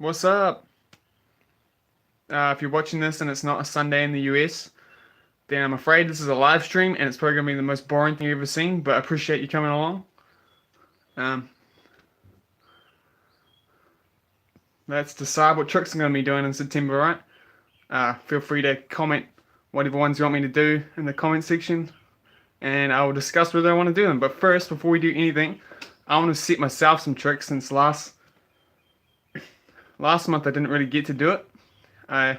What's up? If you're watching this and it's not a Sunday in the US, then I'm afraid this is a live stream and it's probably going to be the most boring thing you've ever seen, but I appreciate you coming along. Um, let's decide what tricks I'm going to be doing in September, right? Feel free to comment whatever ones you want me to do in the comment section, and I will discuss whether I want to do them. But first, before we do anything, I want to set myself some tricks since last month I didn't really get to do it. I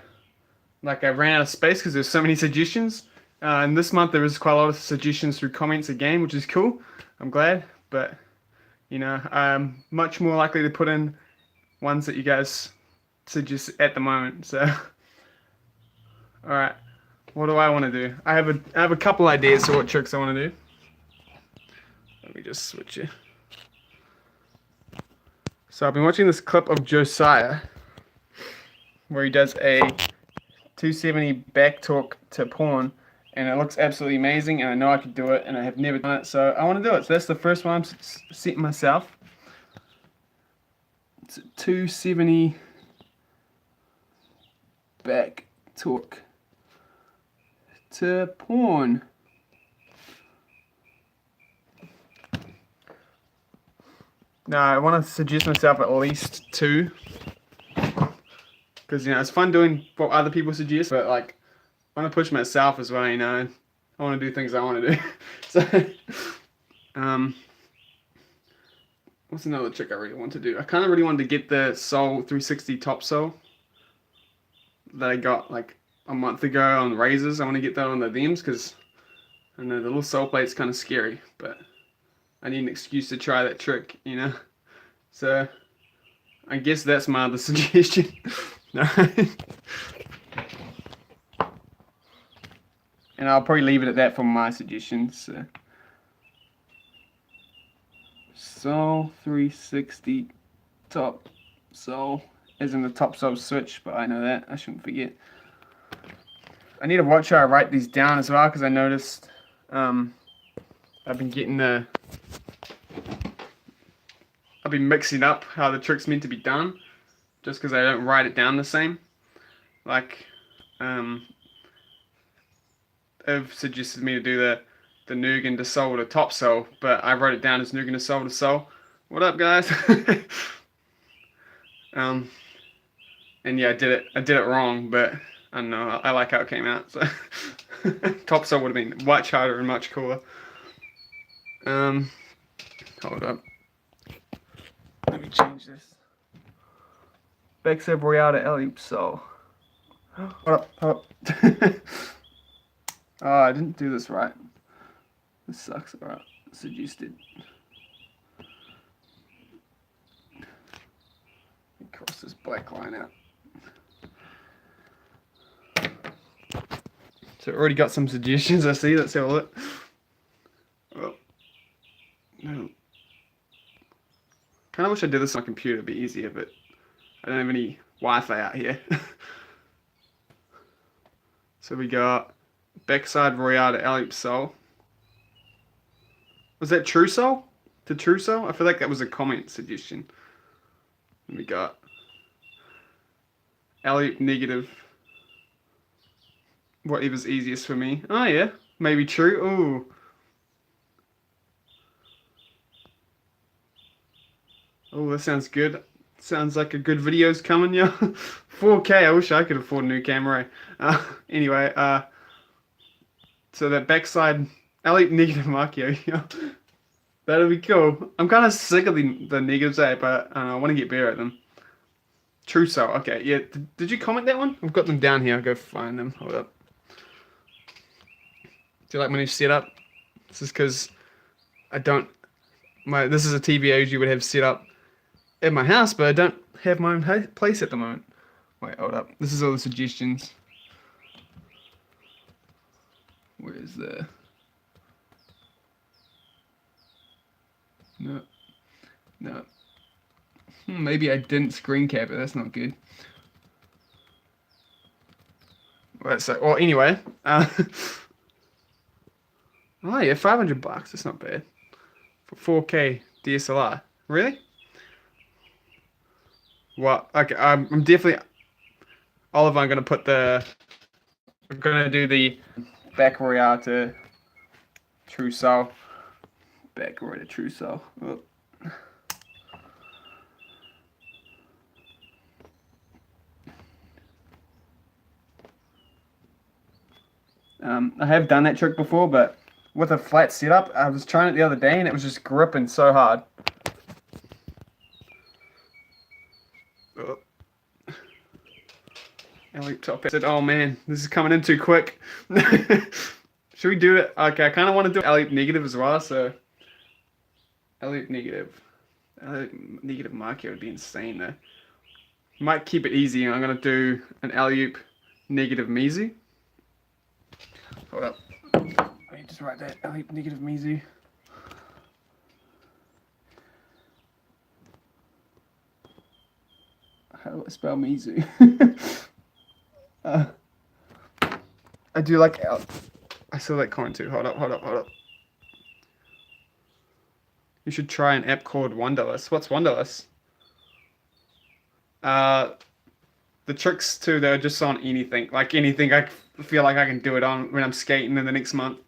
ran out of space because there's so many suggestions. And this month there is quite a lot of suggestions through comments again, which is cool. I'm glad, but I'm much more likely to put in ones that you guys suggest at the moment. So, all right, what do I want to do? I have a couple ideas for what tricks I want to do. Let me just switch it. So I've been watching this clip of Josiah where he does a 270 back torque to pawn, and it looks absolutely amazing, and I know I could do it, and I have never done it, so I want to do it. So that's the first one I'm setting myself. It's a 270 back torque to pawn. Now I want to suggest myself at least two, because it's fun doing what other people suggest, but I want to push myself as well. I want to do things I want to do. So, what's another trick I really want to do? I kind of really wanted to get the Soul 360 top sole that I got like a month ago on razors. I want to get that on the thems because I know the little sole plate's kind of scary, but I need an excuse to try that trick, So I guess that's my other suggestion. No. And I'll probably leave it at that for my suggestions. Sole 360 top sole, as in the top sole switch, but I know that. I shouldn't forget. I need to watch how I write these down as well, because I noticed I've been mixing up how the trick's meant to be done, just because I don't write it down the same. Ev suggested me to do the Nugan to sole to top sole, but I wrote it down as Nugan to sole to sole. What up, guys? And yeah, I did it wrong, but I don't know. I like how it came out. So top sole would have been much harder and much cooler. Hold up. Let me change this. Backside Royale to alley-oop sole. Hold up. Oh, I didn't do this right. This sucks. Alright, suggested. Cross this black line out. So already got some suggestions, I see. Let's have a look. Oh. No. Kinda wish I did this on my computer, it'd be easier, but I don't have any Wi-Fi out here. So we got backside Royale to alley-oop sole. Was that true sole? To true sole? I feel like that was a comment suggestion. And we got alley-oop negative. Whatever's easiest for me. Oh yeah, maybe true. Ooh. Oh, that sounds good. Sounds like a good video's coming, yeah. 4K, I wish I could afford a new camera. Anyway, so that backside alley-oop negative Markio, yeah. That'll be cool. I'm kind of sick of the negatives, but I want to get better at them. True sole, okay, yeah. Did you comment that one? I've got them down here. I'll go find them. Hold up. Do you like my new setup? This is because this is a TV I usually would have set up at my house, but I don't have my own place at the moment. Wait, hold up. This is all the suggestions. Where's the... No. Maybe I didn't screen cap it. That's not good. Well, anyway. Oh yeah, $500. That's not bad for 4K DSLR. Really? What? Okay, I'm definitely Oliver. I'm gonna put the. I'm gonna do the back royale to True Soul. Back royale to True Soul. Oh. I have done that trick before, but with a flat setup, I was trying it the other day and it was just gripping so hard. Oh. Elite top. I said, oh man, this is coming in too quick. Should we do it? Okay, I kind of want to do elite negative as well, so elite negative. Negative market would be insane though. Might keep it easy. I'm gonna do an alley-oop negative Mizu. Hold up. Let me just write that alley-oop negative Mizu. How do I spell Mizu? I do like. I saw that comment too. Hold up. You should try an app called Wonderless. What's Wonderless? The tricks too, they're just on anything. Like anything I feel like I can do it on when I'm skating in the next month.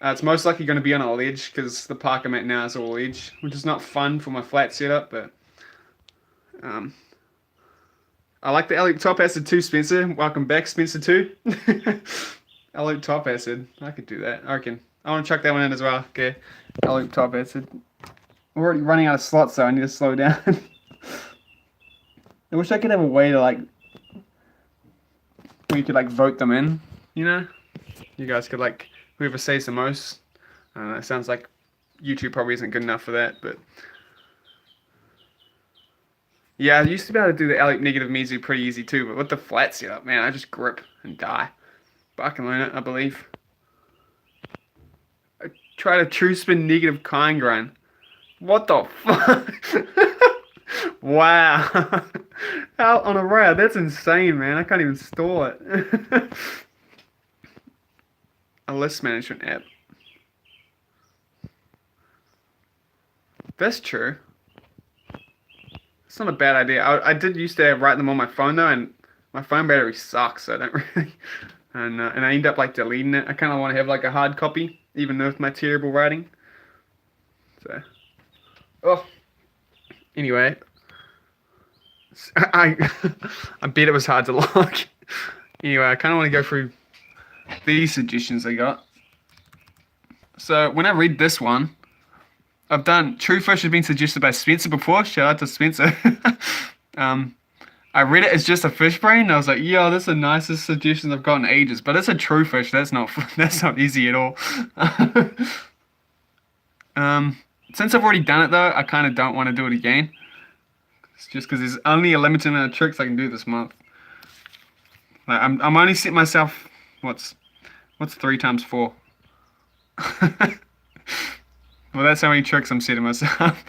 It's most likely going to be on a ledge because the park I'm at now is all ledge, which is not fun for my flat setup, but um, I like the Elite Top Acid too, Spencer. Welcome back, Spencer too. Elite Top Acid. I could do that. I reckon. I want to chuck that one in as well. Okay. Elite Top Acid. We're already running out of slots, so I need to slow down. I wish I could have a way to like where you could like vote them in, you know? You guys could like whoever says the most. I don't know, it sounds like YouTube probably isn't good enough for that, but yeah, I used to be able to do the Elite negative Mizu pretty easy too, but with the flat setup, man, I just grip and die. But I can learn it, I believe. I tried a true spin negative kind grind. What the fuck? Wow. Out on a rail, that's insane, man. I can't even store it. A list management app. That's true. It's not a bad idea. I did used to write them on my phone though, and my phone battery sucks, so I don't really. And I end up like deleting it. I kind of want to have like a hard copy, even with my terrible writing. So, oh, anyway, I I bet it was hard to lock. Anyway, I kind of want to go through these suggestions I got. So when I read this one, I've done True Fish has been suggested by Spencer before. Shout out to Spencer. I read it as just a fish brain. And I was like, yo, that's the nicest suggestion I've gotten in ages. But it's a true fish. That's not easy at all. Since I've already done it though, I kind of don't want to do it again. It's just because there's only a limited amount of tricks I can do this month. Like I'm only setting myself what's 3 times 4. Well, that's how many tricks I'm setting myself.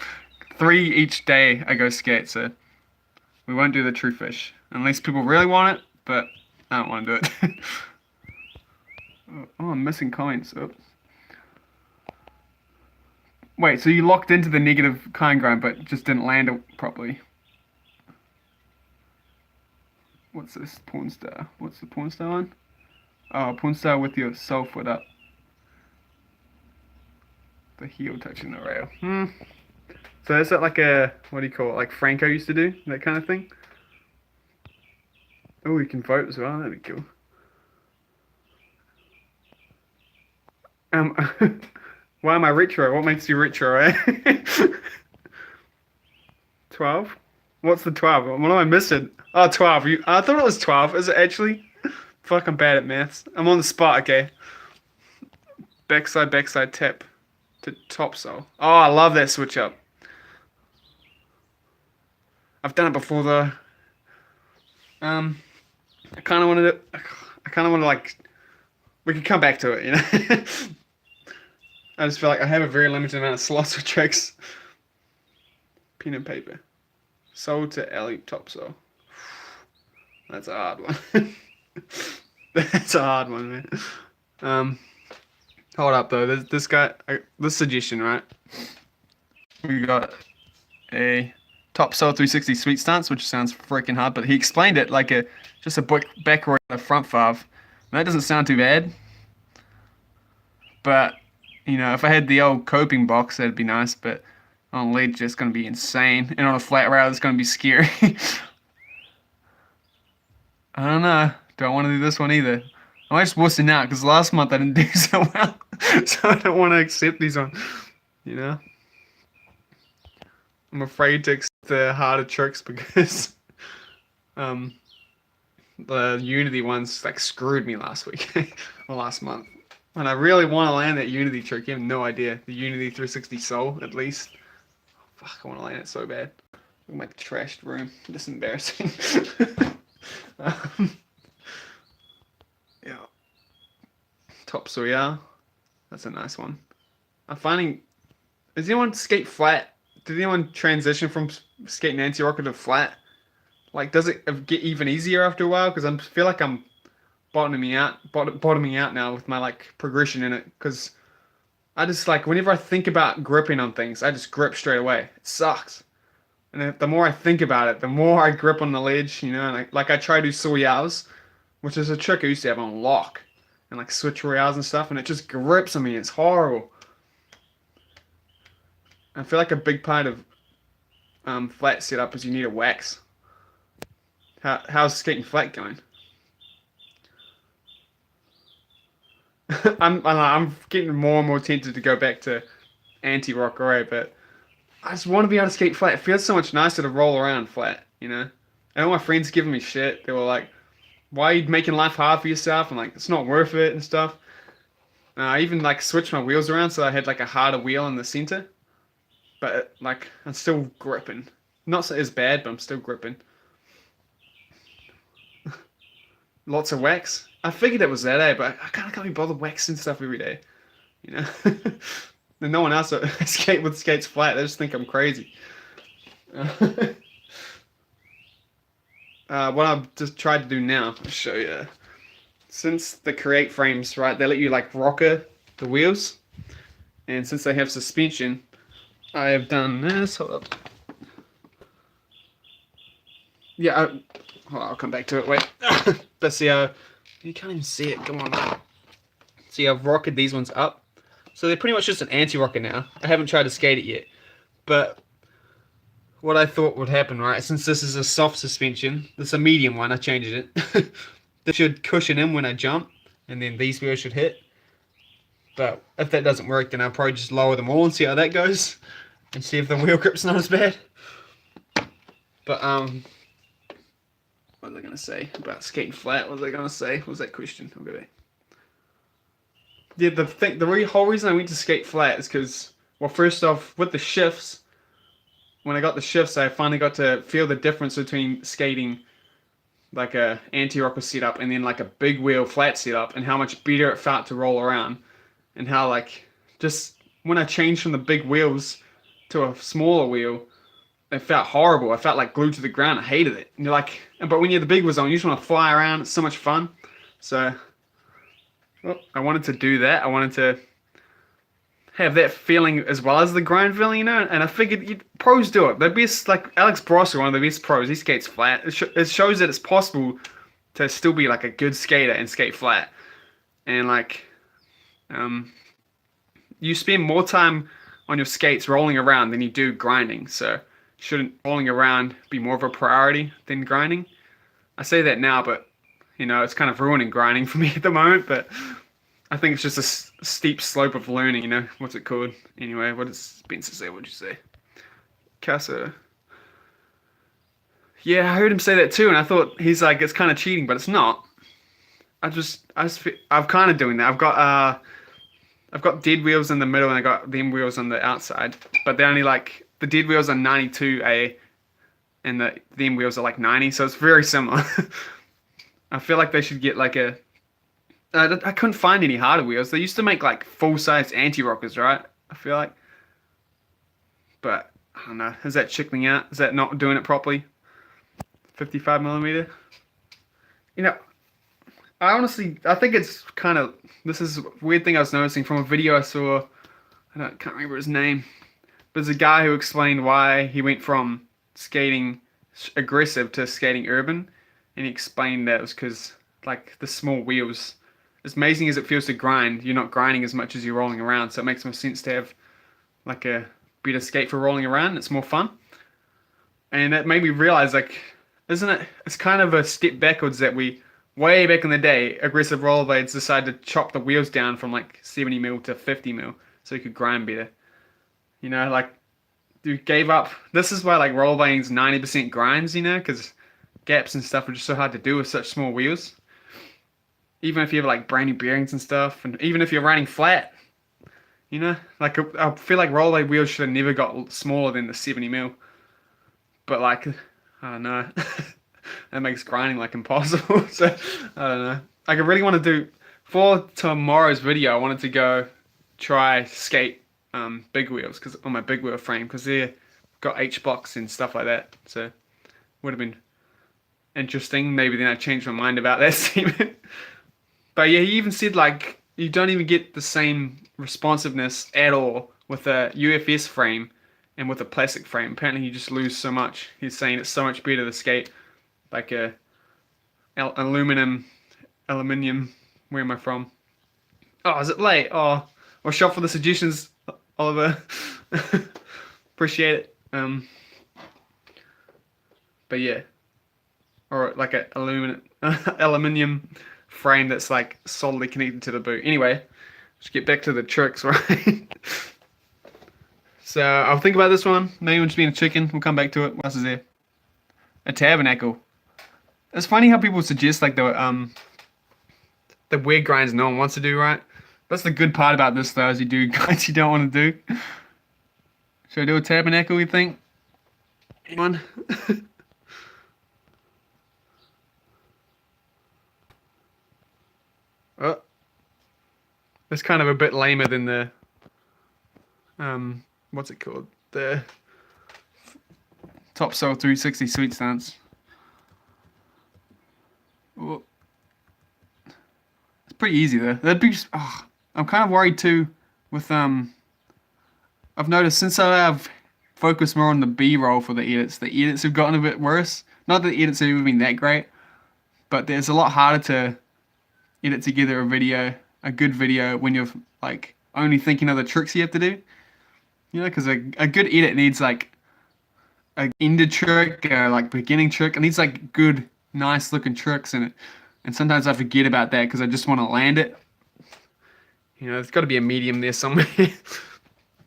3 each day I go skate, so we won't do the true fish. Unless people really want it, but I don't want to do it. Oh, I'm missing comments. Oops. Wait, so you locked into the negative kind grind, but just didn't land it properly. What's this? Porn star. What's the porn star one? Oh, porn star with your soul foot up. The heel touching the rail. So is that like a, what do you call it? Like Franco used to do? That kind of thing? Oh, you can vote as well. That'd be cool. Why am I retro? What makes you retro, eh? 12? What's the 12? What am I missing? Oh, 12. I thought it was 12. Is it actually? Fuck, I'm bad at maths. I'm on the spot, okay. Backside tap to top sole. Oh, I love that switch up. I've done it before though. I kind of wanted to. I kind of want to like. We could come back to it, you know. I just feel like I have a very limited amount of slots for tricks. Pen and paper. Sold to alley top sole. That's a hard one. That's a hard one, man. Hold up though. There's this guy. This suggestion, right? We got a top sole 360 sweet stance, which sounds freaking hard, but he explained it like just a back roll and a front valve. And that doesn't sound too bad. But, you know, if I had the old coping box, that'd be nice, but on lead, it's just going to be insane. And on a flat rail, it's going to be scary. I don't know. Don't want to do this one either. I'm just wussing out because last month I didn't do so well. So I don't want to accept these on, you know? I'm afraid to accept the harder tricks because the Unity ones like screwed me last week or last month. And I really want to land that Unity trick. You have no idea. The Unity 360 Soul, at least. Fuck, I want to land it so bad. Look at my trashed room. This is embarrassing. Yeah. Topsoil, yeah. That's a nice one. I'm finding... Does anyone skate flat? Did anyone transition from skating anti-rocker to flat? Like, does it get even easier after a while? Because I feel like I'm bottoming out now with my like progression in it. Because I just like, whenever I think about gripping on things, I just grip straight away. It sucks. And the more I think about it, the more I grip on the ledge, you know. And I try to do soyaos, which is a trick I used to have on lock. And like switch royales and stuff. And it just grips on me. It's horrible. I feel like a big part of flat setup is you need a wax. How's skating flat going? I'm getting more and more tempted to go back to anti-rock array, but I just want to be able to skate flat. It feels so much nicer to roll around flat, you know? And all my friends giving me shit. They were like, why are you making life hard for yourself? And like, it's not worth it and stuff. I even like switched my wheels around so I had like a harder wheel in the center. But like, I'm still gripping. Not as bad, but I'm still gripping. Lots of wax. I figured it was that, but I can't be bothered waxing stuff every day. You know? And no one else skates flat. They just think I'm crazy. What I've just tried to do now, I'll show you. Since the Create frames, right, they let you like rocker the wheels. And since they have suspension, I have done this. Hold up. Yeah, I'll come back to it. Wait. But see how you can't even see it. Come on. See, I've rocketed these ones up. So they're pretty much just an anti-rocker now. I haven't tried to skate it yet. But what I thought would happen, right, since this is a soft suspension, this is a medium one, I changed it. This should cushion in when I jump, and then these wheels should hit. But if that doesn't work, then I'll probably just lower them all and see how that goes. And see if the wheel grip's not as bad. But, what was I going to say about skating flat? What was I going to say? What was that question? I'll go back. Yeah, the whole reason I went to skate flat is because, well, first off, with the shifts, when I got the shifts, I finally got to feel the difference between skating like a anti-rocker setup and then like a big wheel flat setup, and how much better it felt to roll around, and how like just when I changed from the big wheels to a smaller wheel, it felt horrible. I felt like glued to the ground. I hated it. And you're like, but when you have the big wheels on, you just want to fly around. It's so much fun. So well, I wanted to do that. I wanted to have that feeling as well as the grind feeling, you know. And I figured pros do it. The best, like Alex Brosser, one of the best pros. He skates flat. It shows that it's possible to still be like a good skater and skate flat. And like, you spend more time on your skates rolling around than you do grinding. So shouldn't rolling around be more of a priority than grinding? I say that now, but you know, it's kind of ruining grinding for me at the moment. But I think it's just a steep slope of learning, you know. What's it called? Anyway, what does Spencer say? What'd you say? Casa. Yeah, I heard him say that too, and I thought he's like, it's kind of cheating, but it's not. I'm kind of doing that. I've got dead wheels in the middle, and I got them wheels on the outside, but they're only like, the dead wheels are 92A, and them wheels are like 90, so it's very similar. I feel like they should get like a... I couldn't find any harder wheels. They used to make like full-size anti-rockers, right? I feel like. But, I don't know. Is that chickling out? Is that not doing it properly? 55mm? You know, I think it's kind of... This is a weird thing I was noticing from a video I saw. Can't remember his name. But there's a guy who explained why he went from skating aggressive to skating urban, and he explained that it was because like the small wheels, as amazing as it feels to grind, you're not grinding as much as you're rolling around, so it makes more sense to have like a better skate for rolling around. It's more fun, and that made me realize like, isn't it? It's kind of a step backwards that we way back in the day, aggressive rollerblades decided to chop the wheels down from like 70 mil to 50 mil so you could grind better. You know, like you gave up. This is why like rollerblading's 90% grinds, you know, because gaps and stuff are just so hard to do with such small wheels. Even if you have like brand new bearings and stuff, and even if you're riding flat, you know, like I feel like rollerblade wheels should have never got smaller than the 70 mil. But like, I don't know. That makes grinding like impossible. So I don't know. Like I really want to do for tomorrow's video. I wanted to go try skate big wheels because on my big wheel frame because they're got H blocks and stuff like that. So would have been interesting. Maybe then I changed my mind about that statement. But yeah, he even said like you don't even get the same responsiveness at all with a UFS frame and with a plastic frame. Apparently you just lose so much. He's saying it's so much better to skate like a aluminium. Where am I from? Oh, is it late? Oh, well, shop for the suggestions, Oliver. Appreciate it. But yeah, or like a aluminium frame that's like solidly connected to the boot. Anyway, let's get back to the tricks, right? So I'll think about this one. Maybe it'll just being a chicken. We'll come back to it. What else is there? A tabernacle. It's funny how people suggest like the weird grinds no one wants to do, right? That's the good part about this though, is you do grinds you don't want to do. Should I do a tabernacle, you think? Anyone? Oh. It's kind of a bit lamer than the what's it called? The Topsail 360 sweet stance. Ooh. It's pretty easy though. That'd be. Oh, I'm kind of worried too. With I've noticed since I've focused more on the B-roll for the edits have gotten a bit worse. Not that the edits have even been that great, but it's a lot harder to edit together a good video, when you're like only thinking of the tricks you have to do. You know, because a good edit needs like a ended trick, like beginning trick. It needs like good, nice looking tricks in it. And sometimes I forget about that because I just want to land it. You know, there's got to be a medium there somewhere.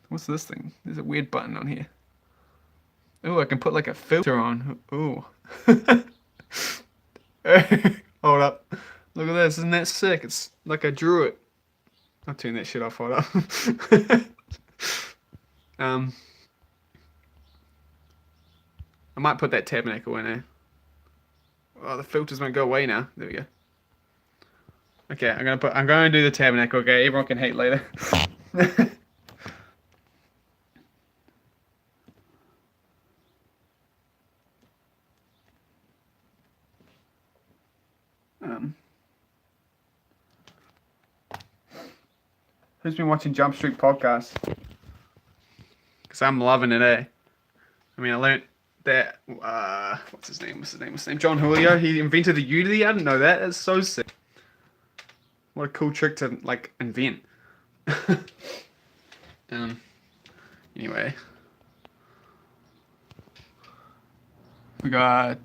What's this thing? There's a weird button on here. Oh, I can put like a filter on. Oh. Hold up. Look at this. Isn't that sick? It's like I drew it. I'll turn that shit off. Hold up. I might put that tabernacle in there. Oh, the filters won't go away now. There we go. Okay, I'm gonna do the tabernacle. Okay, everyone can hate later. Who's been watching Jump Street podcast? Because I'm loving it, eh? I mean, I learnt that, what's his name? John Julio, he invented the Udity. I didn't know that. That's so sick. What a cool trick to, like, invent. Anyway. We got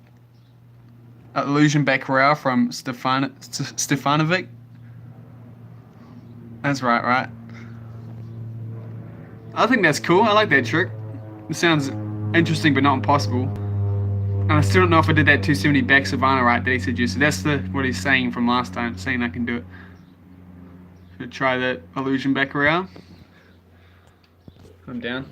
Illusion Back Row from Stefanovic. That's right? I think that's cool. I like that trick. It sounds interesting but not impossible. And I still don't know if I did that 270 back Savannah right that he suggested. That's what he's saying from last time, saying I can do it. Should I try that illusion back around? I'm down.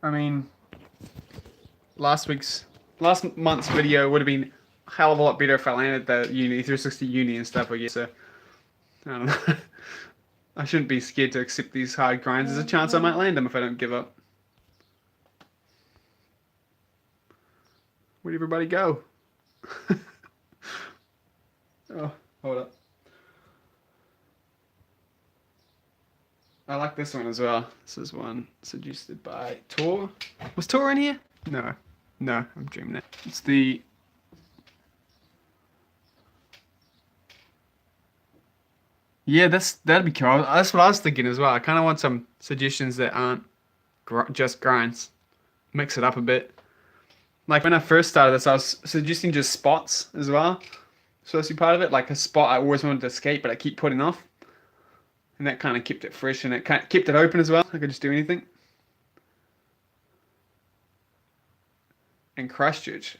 I mean, last month's video would have been a hell of a lot better if I landed the Uni 360 Uni and stuff, I guess. So, I don't know. I shouldn't be scared to accept these hard grinds. There's a chance I might land them if I don't give up. Where'd everybody go? Oh, hold up. I like this one as well. This is one suggested by Tor. Was Tor in here? No. No, I'm dreaming it. It's the... Yeah, that'd be cool. That's what I was thinking as well. I kind of want some suggestions that aren't just grinds. Mix it up a bit. Like when I first started this, I was suggesting just spots as well. So that's part of it. Like a spot I always wanted to escape, but I keep putting off. And that kind of kept it fresh and it kept it open as well. I could just do anything. And Christchurch.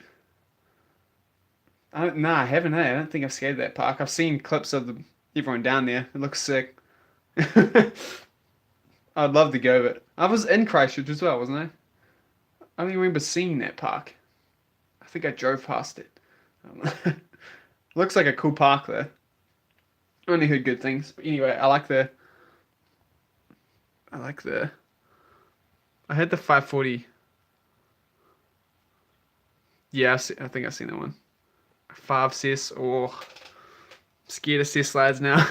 I haven't. I don't think I've skated that park. I've seen clips of everyone down there. It looks sick. I'd love to go, but I was in Christchurch as well, wasn't I? I don't even remember seeing that park. I think I drove past it. Looks like a cool park though. Only heard good things. But anyway, I had the 540. Yeah, I think I've seen that one. 5 cess. Oh, scared of cess slides now.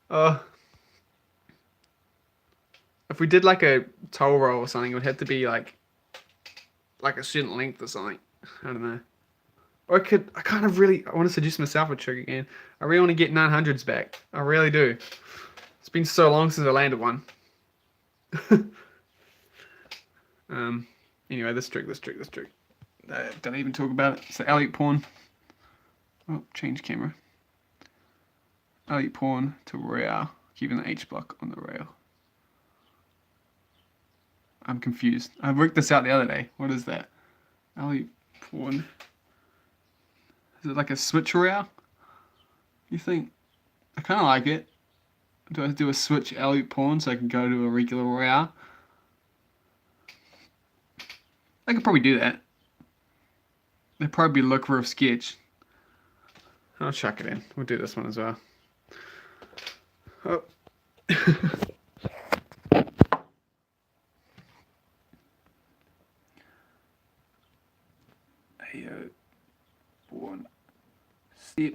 Oh, if we did like a toll roll or something, it would have to be like a certain length or something. I don't know. Or I want to seduce myself a trick again. I really want to get 900s back. I really do. It's been so long since I landed one. Anyway, this trick. Don't even talk about it. It's the Elliot pawn. Oh, change camera. Elliot pawn to Royale. Keeping the H block on the rail. I'm confused. I worked this out the other day. What is that? Elliot pawn. Is it like a switch royale? You think? I kind of like it. Do I do a switch Elliot pawn so I can go to a regular royale? I could probably do that. They'd probably look for a sketch. I'll chuck it in. We'll do this one as well. Oh. Pawn. Step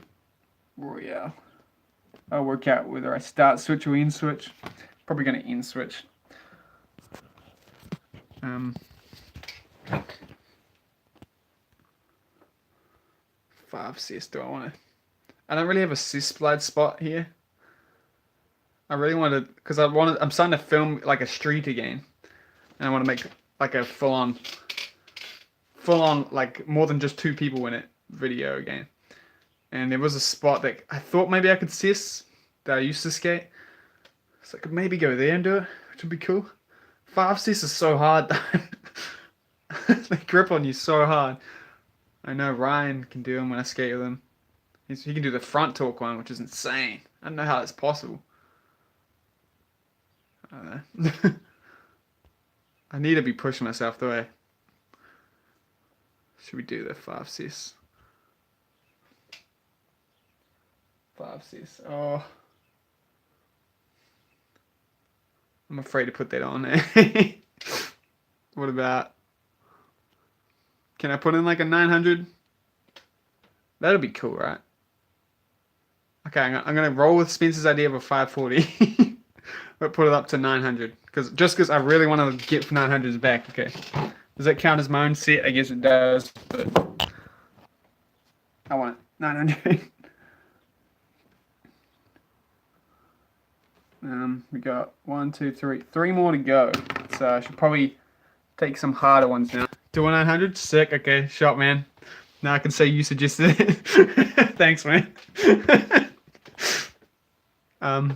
royale. I'll work out whether I start switch or end switch. Probably going to end switch. 5 cess. Do I want to? I don't really have a cess blade spot here. I really want to, because I'm starting to film like a street again, and I want to make like a full on like more than just 2 people in it video again. And there was a spot that I thought maybe I could cess that I used to skate, so I could maybe go there and do it, which would be cool. 5 cess is so hard though. They grip on you so hard. I know Ryan can do them when I skate with him. He can do the front torque one, which is insane. I don't know how that's possible. I don't know. I need to be pushing myself the way. Should we do the 5 cess? 5 cess. Oh. I'm afraid to put that on there. What about... Can I put in like a 900? That'll be cool, right? Okay, I'm going to roll with Spencer's idea of a 540. But put it up to 900. Just because I really want to get 900s back. Okay. Does that count as my own set? I guess it does. But I want 900. We got 1, 2, 3. 3 more to go. So I should probably take some harder ones now. Do a 900? Sick. Okay, shot, man. Now I can say you suggested it. Thanks, man. So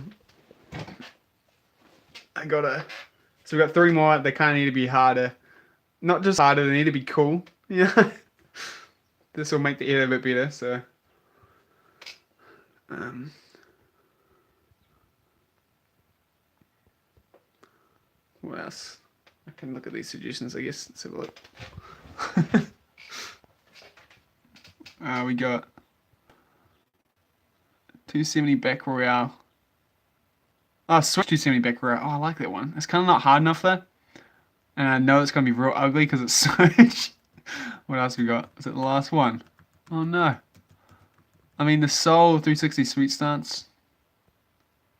we got 3 more. They kind of need to be harder. Not just harder, they need to be cool. Yeah. This will make the edit a bit better, so. What else? I can look at these suggestions, I guess. Let's have a look. We got 270 back royale. Oh, switch 270 back royale. Oh, I like that one. It's kind of not hard enough though. And I know it's going to be real ugly because it's switch. What else we got? Is it the last one? Oh no. I mean, the Soul 360 Sweet Stance.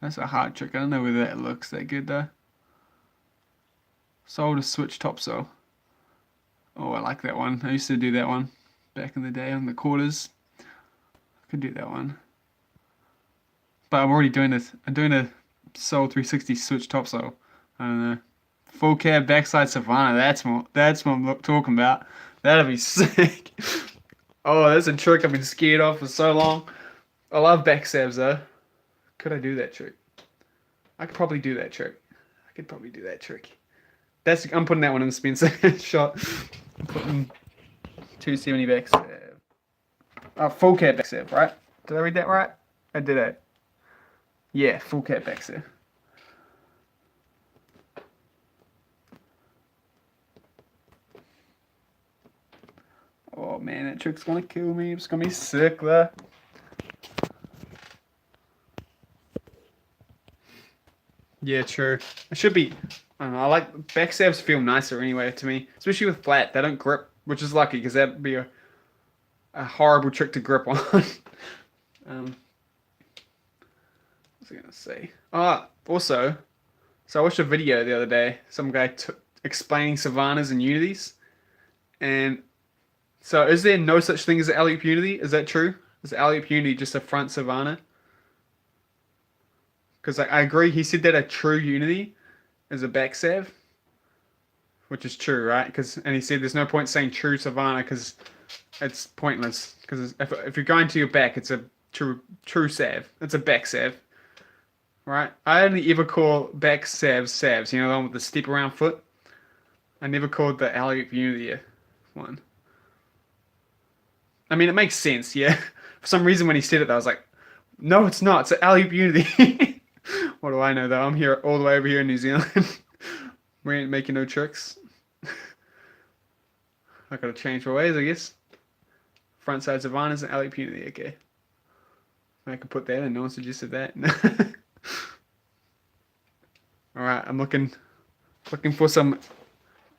That's a hard trick. I don't know whether that looks that good though. Soul to switch topsail. Oh, I like that one. I used to do that one back in the day on the quarters. I could do that one. But I'm already doing this. I'm doing a Soul 360 switch topsail. I don't know. Full cab backside Savannah. That's what I'm talking about. That'll be sick. Oh, that's a trick I've been scared of for so long. I love back sabs though. Could I do that trick? I could probably do that trick. I could probably do that trick. I'm putting that one in the Spencer shot. I'm putting 270 back sab. Full cab back sab, right? Did I read that right? I did it. Yeah, full cab back sab. Oh man, that trick's gonna kill me. It's gonna be sick though. Yeah, true. It should be. I don't know. I like backstabs feel nicer anyway to me, especially with flat. They don't grip, which is lucky because that'd be a horrible trick to grip on. What was I gonna say? Also, so I watched a video the other day. Some guy explaining Savannahs and Unities, and so is there no such thing as an alley-oop Unity? Is that true? Is alley-oop Unity just a front Savannah? Because I agree, he said that a true Unity is a back save, which is true, right? And he said there's no point saying true Savannah because it's pointless. Because if you're going to your back, it's a true save. It's a back save, right? I only ever call back saves. You know, the one with the step around foot. I never called the alley-oop Unity one. I mean, it makes sense, yeah. For some reason, when he said it, I was like, no, it's not. It's an alley-oop Unity. What do I know though? I'm here all the way over here in New Zealand. We ain't making no tricks. I gotta change my ways, I guess. Front side Savannah's and alley-oop Unity, okay. I can put that in, no one suggested that. Alright, I'm looking for some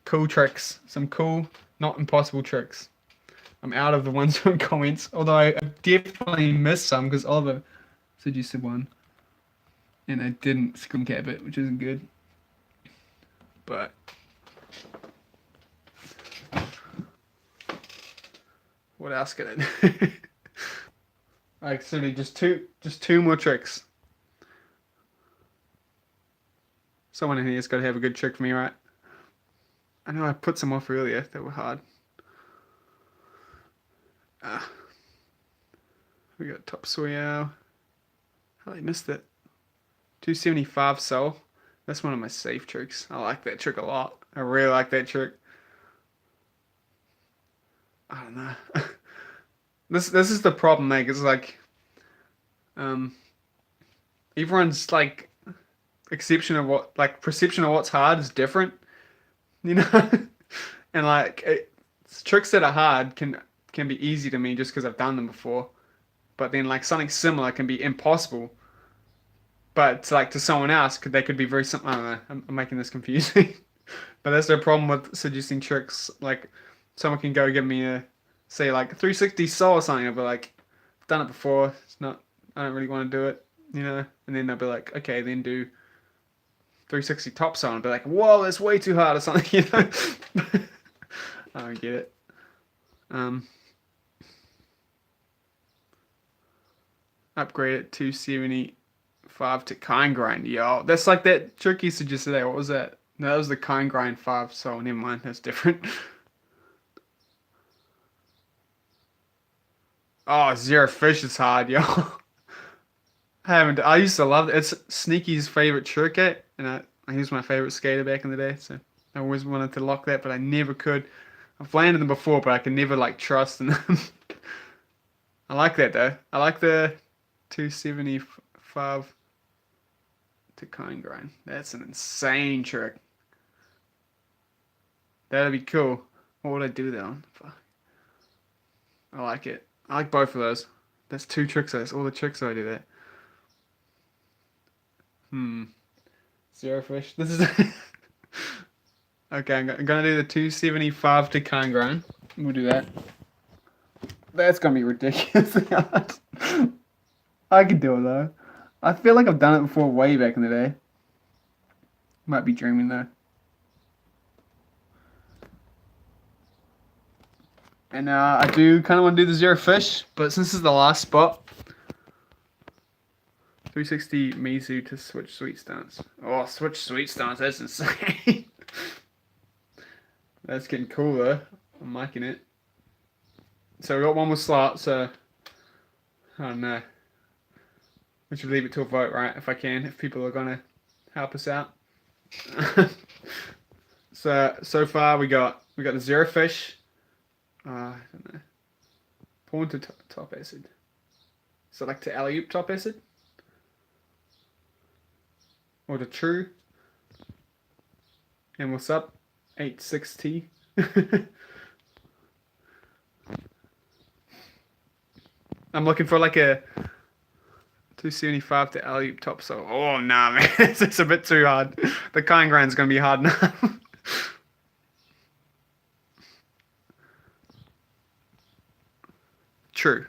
cool tricks. Some cool, not impossible tricks. I'm out of the ones from comments, although I definitely missed some because Oliver suggested one. And I didn't screen cap it, which isn't good. But what else can I do? Actually, just two more tricks. Someone in here's got to have a good trick for me, right? I know I put some off earlier that were hard. We got top swell. How I missed it. 275 soul. That's one of my safe tricks. I like that trick a lot. I really like that trick. I don't know. This is the problem, mate. It's like, everyone's like perception of what's hard is different, you know. And like tricks that are hard can be easy to me just because I've done them before. But then like something similar can be impossible. But like to someone else, they could be very simple. I don't know. I'm making this confusing. But that's the problem with suggesting tricks. Like someone can go give me say like 360 soul or something. I'll be like, I've done it before. It's not. I don't really want to do it, you know. And then they'll be like, okay, then do 360 top soul. And I'll be like, whoa, that's way too hard or something, you know. I don't get it. Upgrade it 275 to kind grind. Yo, that's like that trick you suggested there. What was that? No, that was the kind grind 5 soul. Never mind, that's different. Oh, zero fish is hard, yo. I used to love it. It's Sneaky's favorite trick, and he was my favorite skater back in the day, so I always wanted to lock that, but I never could. I've landed them before, but I can never like trust in them. I like that though. I like the 275 to kind grind. That's an insane trick. That'd be cool. What would I do though? Fuck. I like it. I like both of those. That's two tricks. That's all the tricks I do that. Zero fish. This is okay. I'm gonna do the 275 to kind grind. We'll do that. That's gonna be ridiculously hard. I could do it though. I feel like I've done it before way back in the day. Might be dreaming though. And I do kind of want to do the zero fish, but since this is the last spot, 360 Mizu to switch sweet stance. Oh, switch sweet stance, that's insane. That's getting cool though. I'm liking it. So we got one more slot, so I don't know. We should leave it to a vote, right? If I can, if people are gonna help us out. So far we got the zero fish. I don't know. Pawn to top acid. So like to alley-oop top acid? Or to true? And what's up? 860. I'm looking for like a 275 to alley-oop top, so oh nah man, it's a bit too hard. The kind grind's gonna be hard enough. True.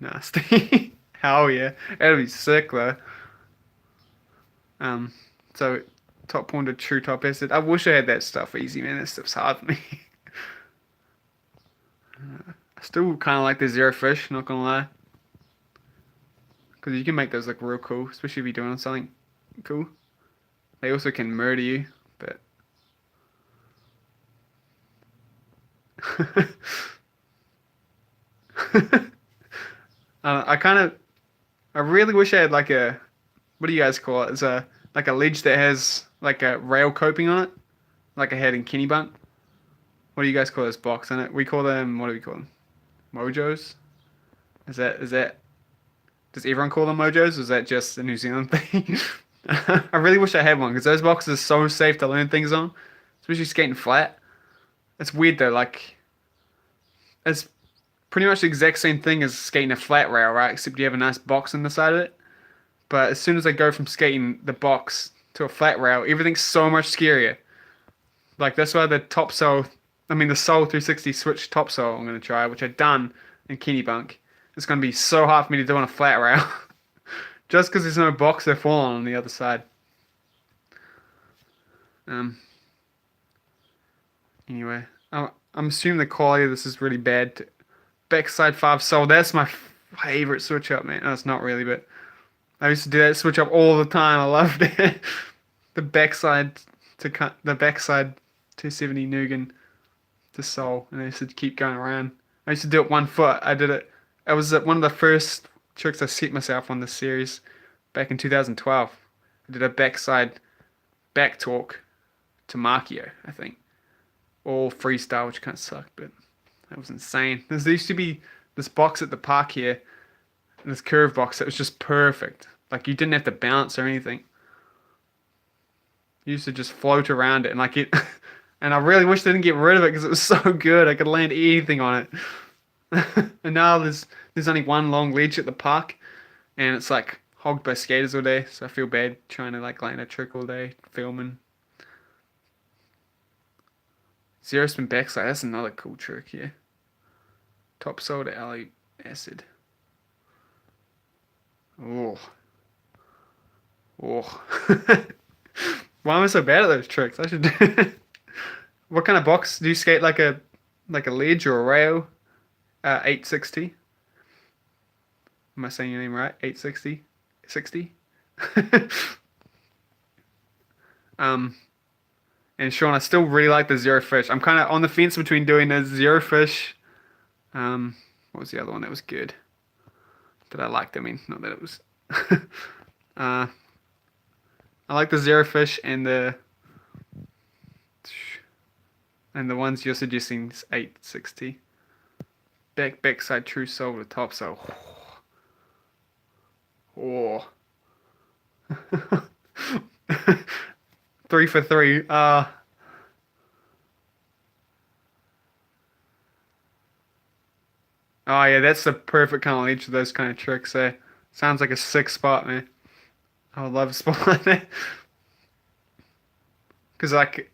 Nasty. Hell yeah. That'd be sick though. So top pawn to true top acid. I wish I had that stuff easy, man. That stuff's hard for me. I still kind of like the zero fish, not gonna lie. Because you can make those look real cool, especially if you're doing something cool. They also can murder you, but... I really wish I had like a, what do you guys call it? It's like a ledge that has like a rail coping on it, like I had in Kennebunk. What do you guys call this box in it? We call them, what do we call them? Mojos? Is that, does everyone call them mojos, or is that just a New Zealand thing? I really wish I had one, because those boxes are so safe to learn things on, especially skating flat. It's weird though, like, it's pretty much the exact same thing as skating a flat rail, right? Except you have a nice box on the side of it. But as soon as I go from skating the box to a flat rail, everything's so much scarier. Like, that's why the the Soul 360 switch topsail I'm going to try, which I've done in Kennebunk. It's going to be so hard for me to do on a flat rail. Just because there's no box to fall on the other side. Anyway, I'm assuming the quality of this is really bad. Backside 5 Soul, that's my favorite switch up, man. No, it's not really, but I used to do that switch up all the time. I loved it. The backside 270 Nugan to Soul, and I used to keep going around. I used to do it 1 foot. I did it. It was one of the first tricks I set myself on this series back in 2012. I did a backside back torque to Markio, I think. All freestyle, which kind of sucked, but that was insane. There used to be this box at the park here, this curve box that was just perfect. Like, you didn't have to bounce or anything. You used to just float around it, and like it. And I really wish they didn't get rid of it because it was so good. I could land anything on it. And now there's only one long ledge at the park, and it's like hogged by skaters all day. So I feel bad trying to like land a trick all day, filming. Zero spin backside. That's another cool trick here. Top soul to alley acid. Oh. Oh. Why am I so bad at those tricks? I should do. What kind of box do you skate? Like a ledge or a rail? 860. Am I saying your name right? 860? 60? And Sean, I still really like the zero fish. I'm kind of on the fence between doing a zero fish. What was the other one that was good? That I liked. I mean, not that it was. I like the zero fish and the ones you're suggesting is 860. Backside true soul to top soul. Oh. 3 for 3. Oh yeah, that's the perfect kind of ledge for those kind of tricks there. Sounds like a sick spot, man. I would love a spot like that. Because like,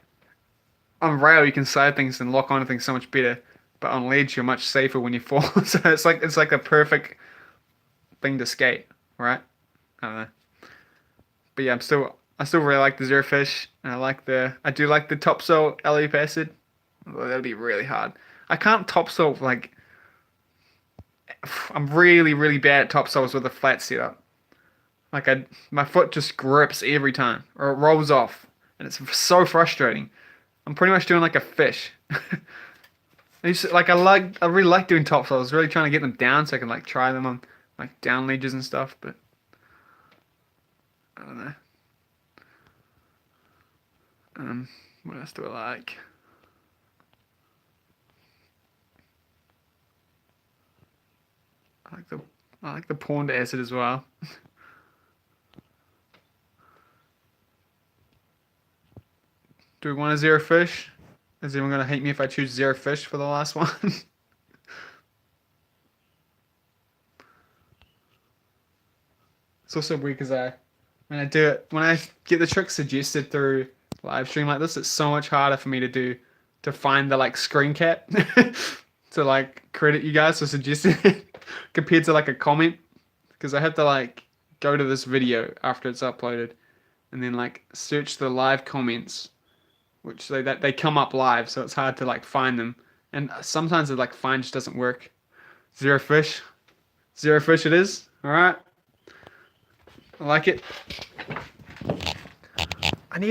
on rail you can slide things and lock onto things so much better, but on ledge you're much safer when you fall. So it's like a perfect thing to skate, right? I don't know. But yeah, I still really like the Zero Fish, and I do like the topsail alley acid. Well, that'll be really hard. I can't topsail like I'm really really bad at topsails with a flat setup. My foot just grips every time, or it rolls off, and it's so frustrating. I'm pretty much doing like a fish. I really like doing topsails. I was really trying to get them down so I can like try them on like down ledges and stuff, but I don't know. What else do I like? I like the I like the pawned acid as well. Do we want a zero fish? Is anyone gonna hate me if I choose zero fish for the last one? It's also weird because when I get the trick suggested through live stream like this, it's so much harder for me to find the like screen cap to like credit you guys for suggesting it compared to like a comment because I have to like go to this video after it's uploaded and then like search the live comments which they come up live so it's hard to like find them and sometimes the like find just doesn't work. Zero fish, zero fish it is. All right, I like it.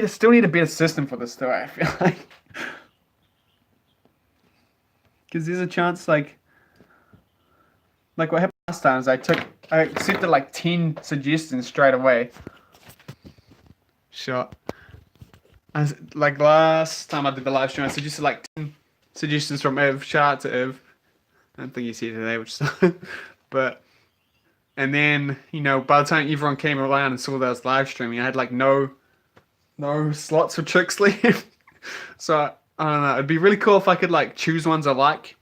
Still need a better system for this though. I feel like because there's a chance like what happened last time is I accepted like 10 suggestions straight away. Shot. Like last time I did the live stream, I suggested like 10 suggestions from Ev. Shout out to Ev. I don't think he's here today, which is but and then by the time everyone came around and saw that I was live streaming, I had like no slots for tricks left. So I don't know. It'd be really cool if I could like choose ones I like,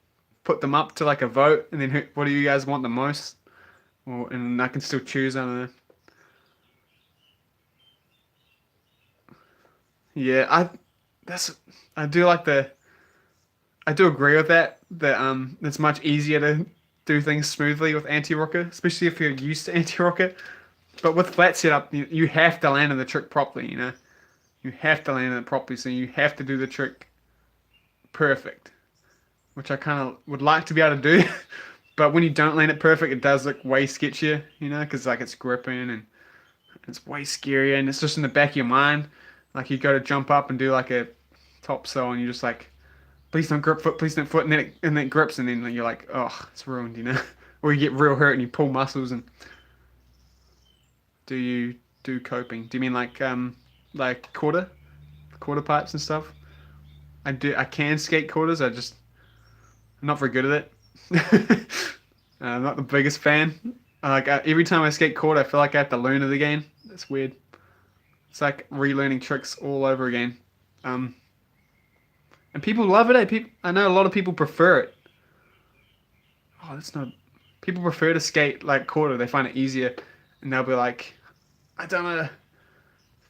put them up to like a vote, and then what do you guys want the most? And I can still choose. I don't know. Yeah, that's I do like the I do agree with that. That it's much easier to do things smoothly with anti-rocker, especially if you're used to anti-rocker. But with flat setup, you have to land in the trick properly. You have to land it properly, so you have to do the trick perfect, which I kind of would like to be able to do. But when you don't land it perfect, it does look way sketchier, because like it's gripping and it's way scarier, and it's just in the back of your mind. Like you go to jump up and do like a topsail, and you're just like, please don't grip foot, please don't foot, and then it grips, and then you're like, oh, it's ruined. Or you get real hurt and you pull muscles. And do you do coping? Do you mean like quarter pipes and stuff? I do. I can skate quarters. I'm not very good at it. I'm not the biggest fan. Every time I skate quarter, I feel like I have to learn it again. It's weird. It's like relearning tricks all over again. And people love it. I know a lot of people prefer it. Oh, that's not. People prefer to skate like quarter. They find it easier, and they'll be like, I done a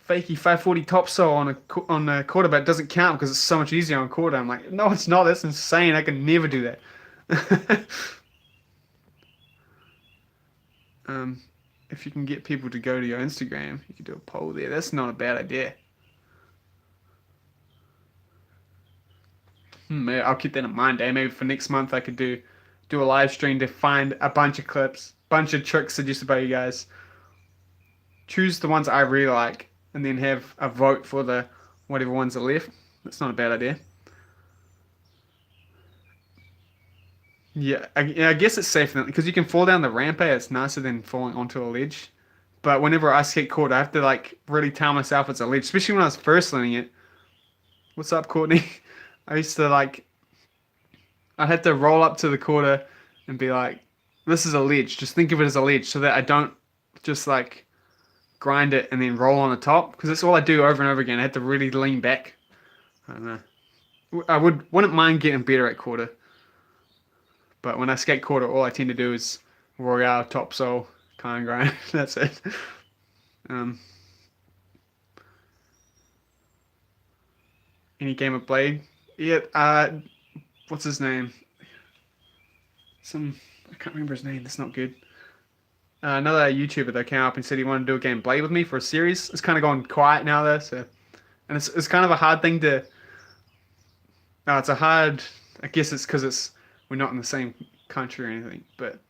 fakey 540 topsail on a quarter, but it doesn't count because it's so much easier on quarter. I'm like, no, it's not. That's insane. I can never do that. If you can get people to go to your Instagram, you can do a poll there. That's not a bad idea. Maybe I'll keep that in mind, eh? Maybe for next month I could do a live stream to find a bunch of clips, bunch of tricks suggested by you guys. Choose the ones I really like, and then have a vote for the whatever ones are left. That's not a bad idea. Yeah, I guess it's safer because you can fall down the ramp. It's nicer than falling onto a ledge. But whenever I skate quarter, I have to like really tell myself it's a ledge, especially when I was first learning it. What's up, Courtney? I used to I'd have to roll up to the quarter and be like, this is a ledge. Just think of it as a ledge so that I don't just like grind it and then roll on the top because that's all I do over and over again. I have to really lean back. I don't know. Wouldn't mind getting better at quarter. But when I skate quarter, all I tend to do is royale, topsail, kind of grind. That's it. Any game of Blade Yeah, what's his name? I can't remember his name. That's not good. Another YouTuber that came up and said he wanted to do a game Blade with me for a series. It's kind of gone quiet now though, so and it's kind of a hard thing to. No, it's a hard. I guess it's because we're not in the same country or anything. But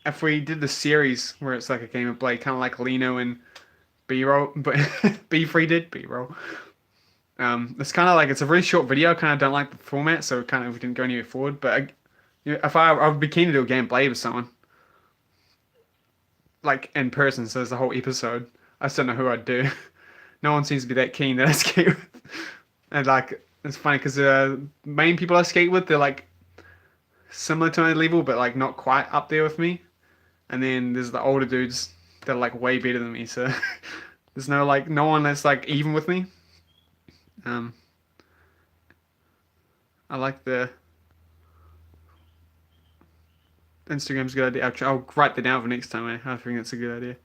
if we did the series where it's like a game of Blade, kind of like Lino and B-roll, but B3 did B-roll. It's kind of like it's a really short video. I kind of don't like the format, so kind of we didn't go anywhere forward. But if I would be keen to do a game Blade with someone, like in person, so there's the whole episode. I just don't know who I'd do. No one seems to be that keen that I skate with. And like it's funny because the main people I skate with, they're like similar to my level, but like not quite up there with me. And then there's the older dudes that are like way better than me. So there's no one that's like even with me. Um, I like the Instagram's a good idea. I'll write that down for next time. I think that's a good idea.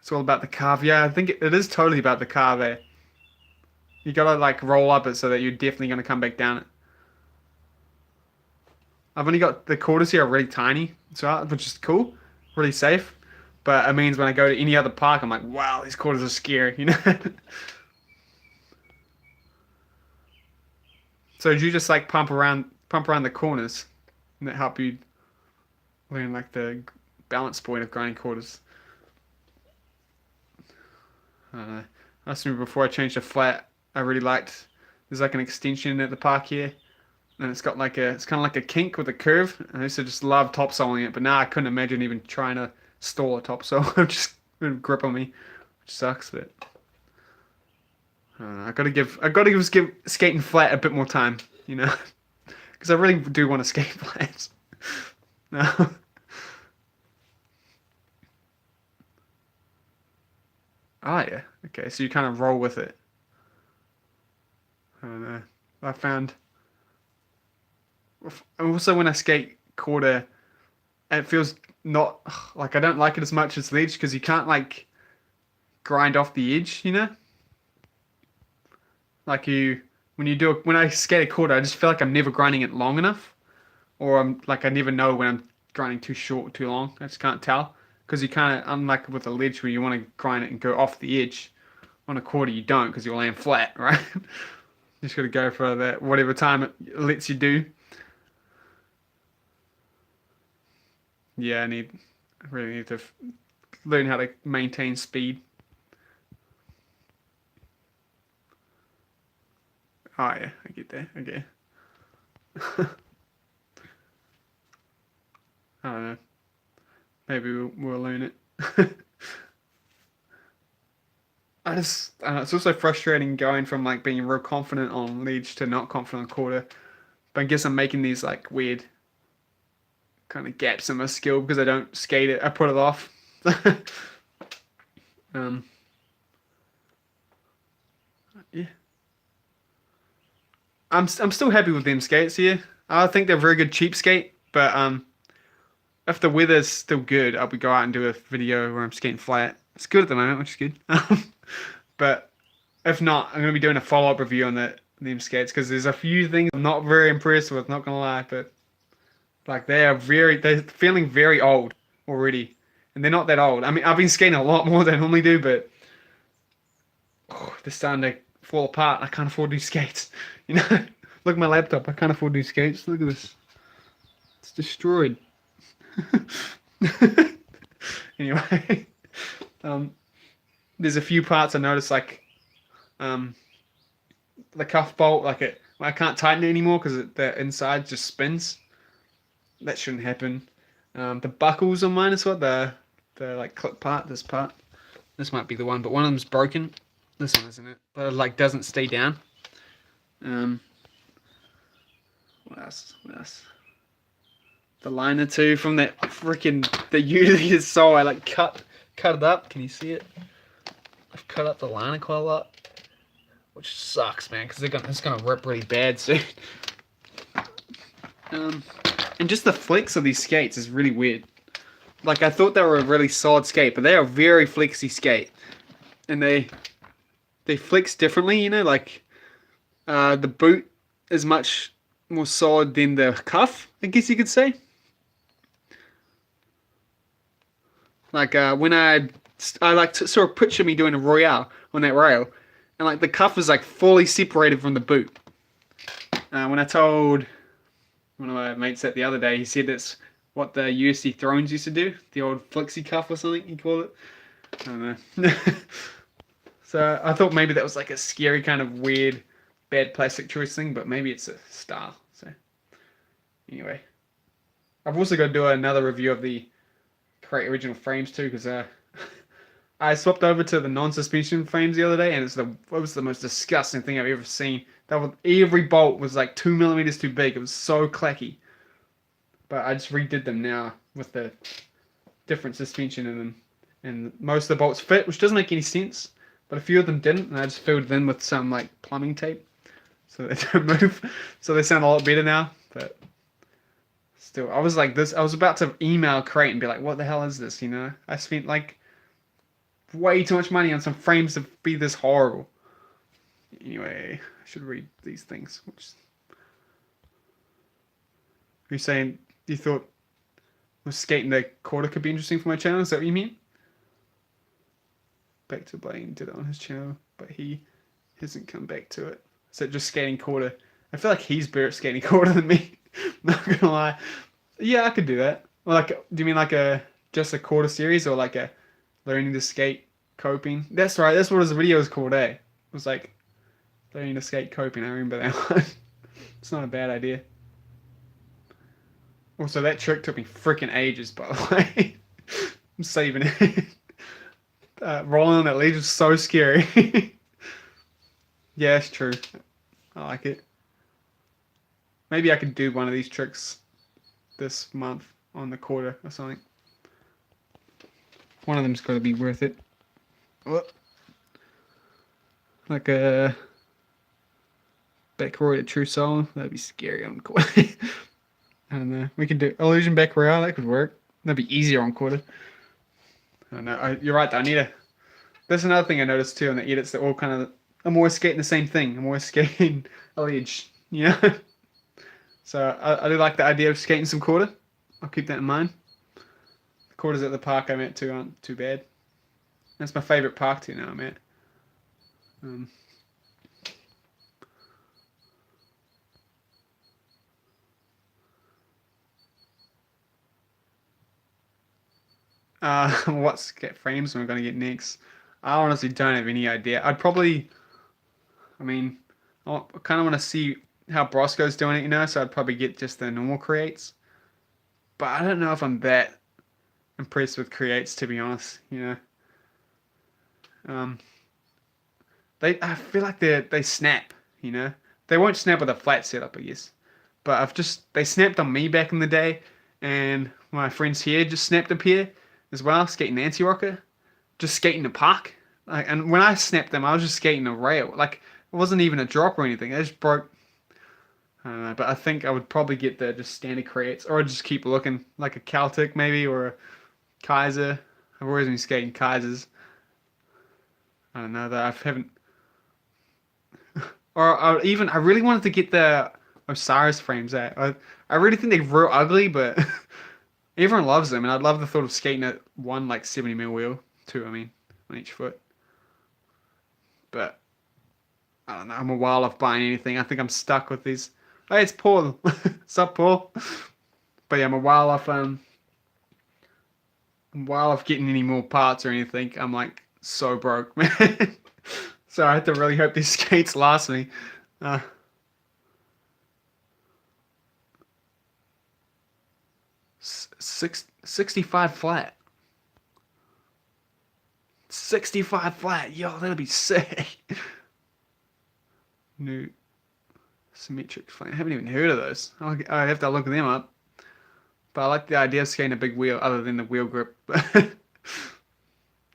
It's all about the carve. Yeah, I think it is totally about the carve. Eh? You gotta like roll up it so that you're definitely gonna come back down it. I've only got the quarters here are really tiny, so which is cool, really safe. But it means when I go to any other park, I'm like, wow, these quarters are scary, you know. So did you just like pump around the corners, and that help you learn like the balance point of grinding quarters? I don't know. I just remember before I changed to flat, I really liked. There's like an extension at the park here, and it's kind of like a kink with a curve. And I used to just love topsoling it, but now I couldn't imagine even trying to stall a topsole. It just would grip on me, which sucks. But I don't know. I gotta give skating flat a bit more time, you know, because I really do want to skate flat. No. Oh yeah. Okay, so you kind of roll with it. I don't know. I found also when I skate quarter, it feels not like I don't like it as much as ledge because you can't like grind off the edge, you know? Like when I skate a quarter, I just feel like I'm never grinding it long enough, or I'm like I never know when I'm grinding too short or too long. I just can't tell because you kind of unlike with a ledge where you want to grind it and go off the edge. On a quarter, you don't because you'll land flat, right? You just got to go for that whatever time it lets you do. Yeah, I really need to learn how to maintain speed. Oh yeah, I get that. Okay. I don't know. Maybe we'll learn it. It's also frustrating going from like being real confident on ledge to not confident on quarter. But I guess I'm making these like weird kind of gaps in my skill because I don't skate it. I put it off. um, yeah, I'm still happy with them skates here. I think they're very good cheap skate, but if the weather's still good, I'll go out and do a video where I'm skating flat. It's good at the moment, which is good. But if not, I'm gonna be doing a follow-up review on them skates because there's a few things I'm not very impressed with. Not gonna lie, but like they're feeling very old already, and they're not that old. I mean, I've been skating a lot more than I normally do, but they're starting to fall apart. I can't afford new skates. You know, look at my laptop. I can't afford new skates. Look at this. It's destroyed. Anyway, there's a few parts I noticed like the cuff bolt, I can't tighten it anymore because the inside just spins. That shouldn't happen. The buckles on mine is what the like clip part. This might be the one, but one of them's broken. This one isn't it? But it like doesn't stay down. What else? The liner too from that freaking the Unity sole. I like cut it up. Can you see it? I've cut up the liner quite a lot, which sucks, man, because it's gonna rip really bad soon. And just the flex of these skates is really weird. Like I thought they were a really solid skate, but they are a very flexy skate, and they flex differently. You know, like The boot is much more solid than the cuff, I guess you could say. Like when I like saw a picture of me doing a royale on that rail, and like the cuff is like fully separated from the boot. When I told one of my mates that the other day, he said that's what the UFC Thrones used to do, the old flexi cuff or something you call it. I don't know. So I thought maybe that was like a scary kind of weird, bad plastic choice thing, but maybe it's a style. So anyway, I've also got to do another review of the Crate original frames too, because I swapped over to the non-suspension frames the other day, and it was the most disgusting thing I've ever seen. Every bolt was like 2 millimeters too big. It was so clacky. But I just redid them now with the different suspension in them, and most of the bolts fit, which doesn't make any sense. But a few of them didn't, and I just filled them in with some like plumbing tape, so they don't move. So they sound a lot better now. But still, I was like this. I was about to email Crate and be like, "What the hell is this?" You know, I spent like way too much money on some frames to be this horrible. Anyway, I should read these things. You're saying you thought was skating the quarter could be interesting for my channel? Is that what you mean? Back to Blaine did it on his channel, but he hasn't come back to it. So just skating quarter. I feel like he's better at skating quarter than me. Not gonna lie. Yeah, I could do that. Well, like, do you mean like just a quarter series or like a learning to skate coping? That's right. That's what his video was called. It was like learning to skate coping. I remember that one. It's not a bad idea. Also, that trick took me freaking ages, by the way. I'm saving it. Rolling on that ledge is so scary. Yeah, it's true. I like it. Maybe I could do one of these tricks this month on the quarter or something. One of them's got to be worth it. Like a back row at True Soul. That'd be scary on quarter. I don't know. We could do illusion back row. That could work. That'd be easier on quarter. I don't know. You're right. I need a. That's another thing I noticed too on the edits. They're all kind of. I'm always skating the same thing. I'm always skating a ledge. You know. So I do like the idea of skating some quarter. I'll keep that in mind. The quarters at the park I'm at too aren't too bad. That's my favorite park too now I'm at. Um, what skate frames am I going to get next? I honestly don't have any idea. I mean, I kind of want to see how Brosco's doing it, you know, so I'd probably get just the normal creates. But I don't know if I'm that impressed with creates, to be honest, you know. Um, I feel like they snap, you know. They won't snap with a flat setup, I guess. But they snapped on me back in the day, and my friends here just snapped up here as well, skating anti-rocker, just skating the park. Like, and when I snapped them, I was just skating a rail. Like it wasn't even a drop or anything. I just broke. I don't know, but I think I would probably get the just standard creates, or I'd just keep looking like a Celtic maybe or a Kaiser. I've always been skating Kaisers. I don't know that I haven't. Or I really wanted to get the Osiris frames. I really think they're real ugly, but everyone loves them, and I'd love the thought of skating at one like 70 mil wheel, two. I mean, on each foot. But I don't know. I'm a while off buying anything. I think I'm stuck with these. Hey, it's Paul. Sup, Paul? But yeah, I'm a while off getting any more parts or anything. I'm like so broke, man. So I have to really hope these skates last me. Uh, 65 flat. 65 flat. Yo, that'd be sick. New symmetric flame. I haven't even heard of those. I have to look them up. But I like the idea of skating a big wheel other than the wheel grip.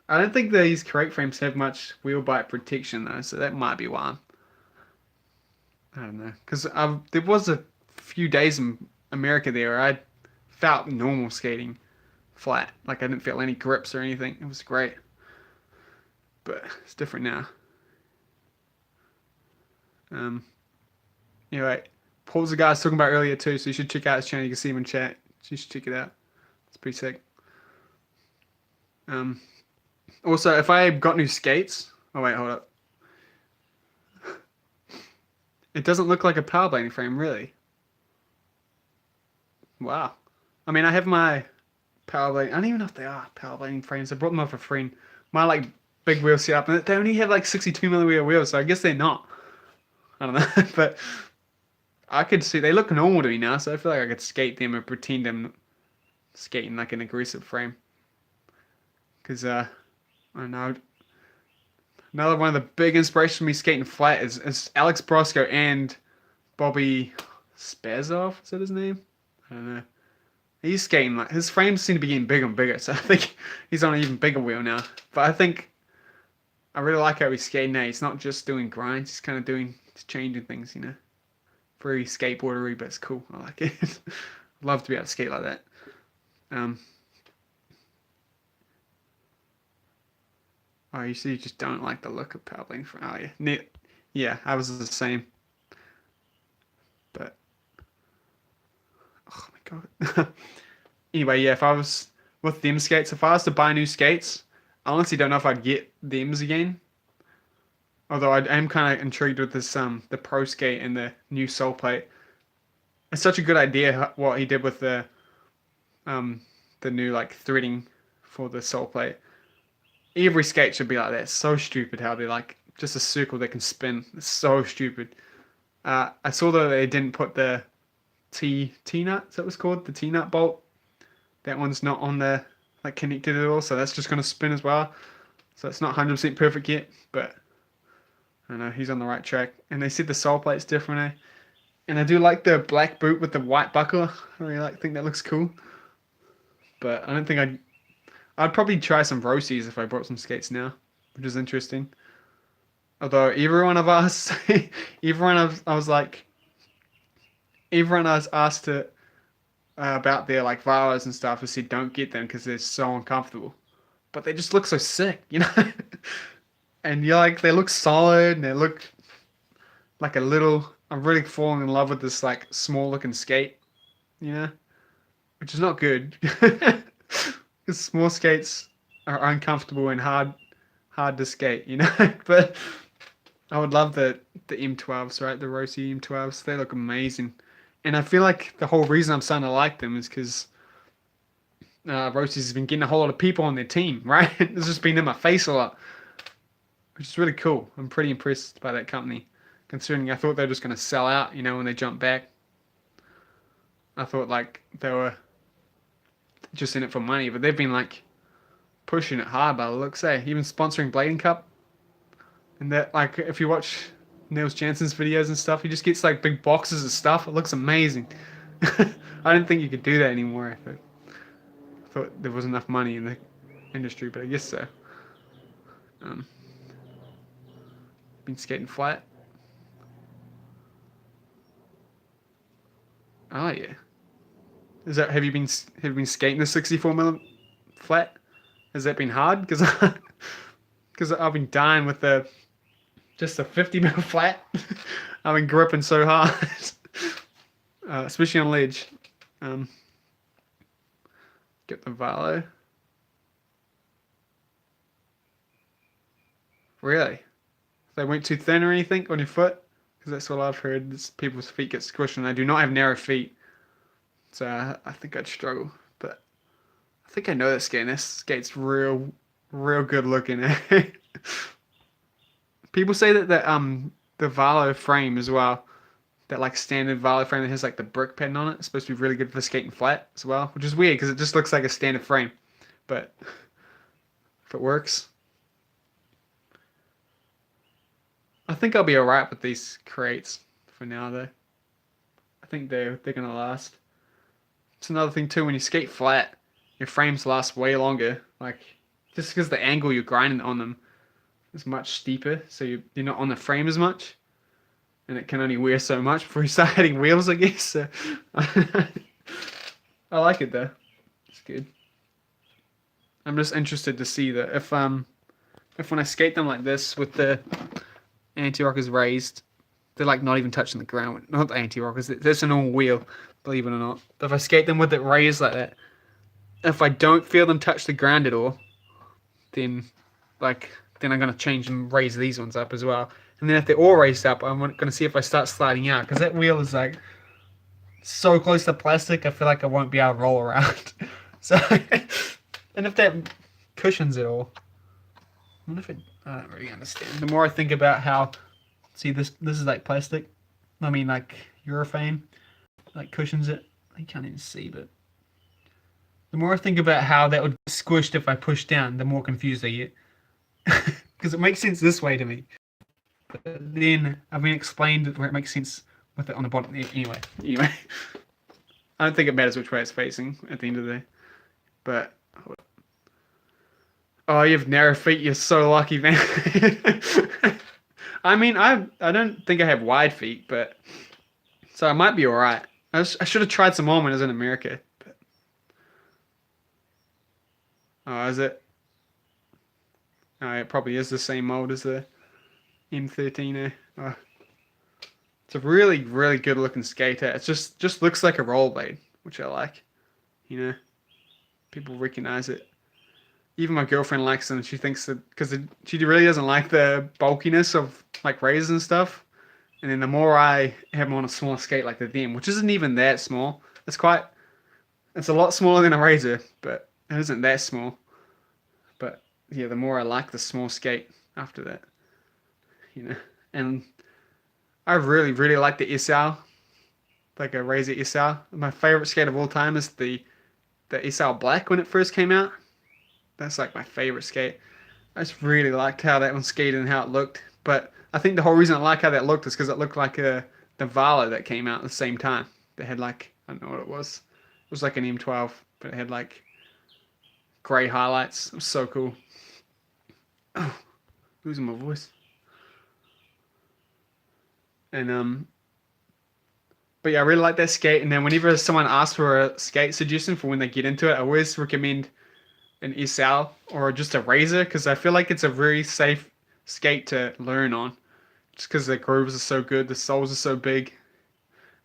I don't think these crate frames have much wheel bite protection though, so that might be why. I don't know. Because there was a few days in America there where I felt normal skating flat. Like I didn't feel any grips or anything. It was great. But it's different now. Anyway, Paul's the guy I was talking about earlier too, so you should check out his channel. You can see him in chat. You should check it out. It's pretty sick. Um, Also, if I got new skates, oh wait, hold up. It doesn't look like a power blading frame, really. Wow. I mean, I have my power blading. I don't even know if they are power blading frames. I brought them up for free. My like big wheel setup, and they only have like 62 millimeter wheels, so I guess they're not. I don't know, but I could see they look normal to me now, so I feel like I could skate them and pretend I'm skating like an aggressive frame. Because I don't know. Another one of the big inspirations for me skating flat is Alex Brosco and Bobby Spazov. Is that his name? I don't know. He's skating like his frames seem to be getting bigger and bigger, so I think he's on an even bigger wheel now. But I think I really like how he's skating now. He's not just doing grinds; he's kind of doing, he's changing things, you know. Very skateboardery, but it's cool. I like it. I'd love to be able to skate like that. Um, oh, you see, you just don't like the look of paddling from. Oh yeah, yeah, I was the same. But oh my god. Anyway, yeah, if I was with them skates, if I was to buy new skates, I honestly don't know if I'd get thems again. Although I am kind of intrigued with this the pro skate and the new sole plate. It's such a good idea what he did with um the new like threading for the sole plate. Every skate should be like that. It's so stupid how they like just a circle that can spin. It's so stupid. I saw that they didn't put the T nut. Is that what's called? The T nut bolt. That one's not on the like connected at all, so that's just gonna spin as well. So it's not 100% perfect yet, but I don't know, he's on the right track. And they said the sole plate's different, eh? And I do like the black boot with the white buckle. I really think that looks cool. But I don't think I'd probably try some Rosies if I brought some skates now, which is interesting. Although everyone of us, I was like, everyone I was asked to about their like Valos and stuff, who said don't get them because they're so uncomfortable. But they just look so sick, you know. And you're like, they look solid and they look like a little. I'm really falling in love with this like small looking skate, you know, which is not good because small skates are uncomfortable and hard to skate, you know. But I would love the M12s, right? The Rossi M12s. They look amazing. And I feel like the whole reason I'm starting to like them is because Rossi's has been getting a whole lot of people on their team, right? It's just been in my face a lot, which is really cool. I'm pretty impressed by that company, considering I thought they were just going to sell out, you know, when they jumped back. I thought like they were just in it for money, but they've been like pushing it hard by the looks, eh? Even sponsoring Blading Cup. And that, like, if you watch Niels Jansen's videos and stuff, he just gets like big boxes of stuff. It looks amazing. I didn't think you could do that anymore. I thought there was enough money in the industry, but I guess so. Um, been skating flat. Oh yeah. Have you been skating the 64mm flat? Has that been hard? Because because I've been dying with just a 50mm flat. I've been gripping so hard, especially on ledge. Um, get the Valo. Really? They went too thin or anything on your foot? Because that's what I've heard. Is people's feet get squished and they do not have narrow feet. So I think I'd struggle. But I think I know that skate. This skate's real good looking. Eh? People say that the Valo frame as well, that like standard Valo frame that has like the brick pattern on it, is supposed to be really good for skating flat as well, which is weird because it just looks like a standard frame. But if it works, I think I'll be alright with these crates for now though. I think they're gonna last. It's another thing too, when you skate flat, your frames last way longer. Like just because the angle you're grinding on them is much steeper, so you're not on the frame as much, and it can only wear so much before you start hitting wheels, I guess. So I like it though. It's good. I'm just interested to see that if when I skate them like this with the anti-rockers raised, they're like not even touching the ground. Not the anti-rockers. That's an all wheel, believe it or not. But if I skate them with it raised like that, if I don't feel them touch the ground at all, then like then I'm gonna change and raise these ones up as well. And then if they're all raised up, I'm gonna see if I start sliding out because that wheel is like so close to plastic. I feel like I won't be able to roll around. So, and if that cushions it all, I wonder if it. I don't really understand. The more I think about how, see this is like plastic. I mean like urethane, like cushions it. You can't even see, but the more I think about how that would get squished if I push down, the more confused I get. Because it makes sense this way to me. But then I've been explained where it makes sense with it on the bottom. Anyway, I don't think it matters which way it's facing at the end of the day. But oh, you have narrow feet. You're so lucky, man. I mean, I don't think I have wide feet, but so I might be all right. I should have tried some more when I was in America. But, oh, is it? Oh, it probably is the same mold as the M13. Oh. It's a really, really good looking skater. It just looks like a rollerblade, which I like. You know, people recognize it. Even my girlfriend likes them. She thinks that because she really doesn't like the bulkiness of like razors and stuff. And then the more I have them on a smaller skate like the them, which isn't even that small. It's a lot smaller than a razor, but it isn't that small. But yeah, the more I like the small skate after that, you know. And I really, really like the SL, like a razor SL. My favorite skate of all time is the SL Black when it first came out. That's like my favorite skate. I just really liked how that one skated and how it looked. But I think the whole reason I like how that looked is because it looked like the Valo that came out at the same time. They had like, I don't know what it was. It was like an M12, but it had like grey highlights. It was so cool. Oh, losing my voice. And but yeah, I really like that skate. And then whenever someone asks for a skate suggestion for when they get into it, I always recommend an SL or just a razor because I feel like it's a very safe skate to learn on. Just because the grooves are so good, the soles are so big.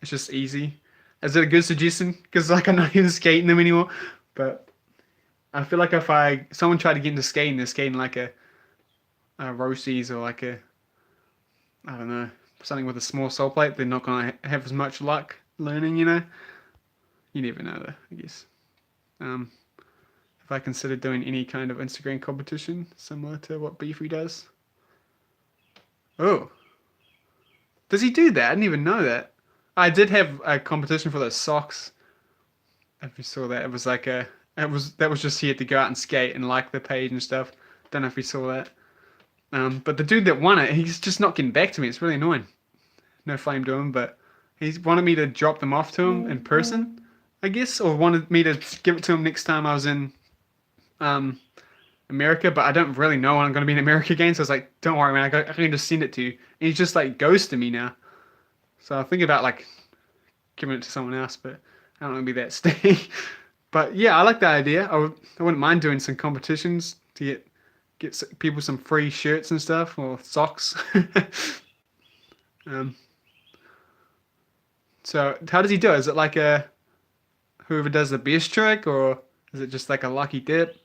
It's just easy. Is it a good suggestion? Because like I'm not even skating them anymore. But I feel like if someone tried to get into skating, they're skating like a Roces or like I don't know, something with a small sole plate, they're not going to have as much luck learning, you know? You never know though, I guess. If I consider doing any kind of Instagram competition similar to what Beefy does. Oh. Does he do that? I didn't even know that. I did have a competition for those socks. If you saw that, it was like that was just he had to go out and skate and like the page and stuff. Don't know if you saw that. But the dude that won it, he's just not getting back to me. It's really annoying. No flame to him, but he wanted me to drop them off to him in person, I guess, or wanted me to give it to him next time I was in America, but I don't really know when I'm going to be in America again, so I was like, don't worry, man, I can just send it to you. And he's just like ghosting me now. So I think about like giving it to someone else, but I don't want to be that stingy. But yeah, I like the idea. I wouldn't mind doing some competitions to get people some free shirts and stuff, or socks. So how does he do it? Is it like whoever does the best trick, or is it just like a lucky dip?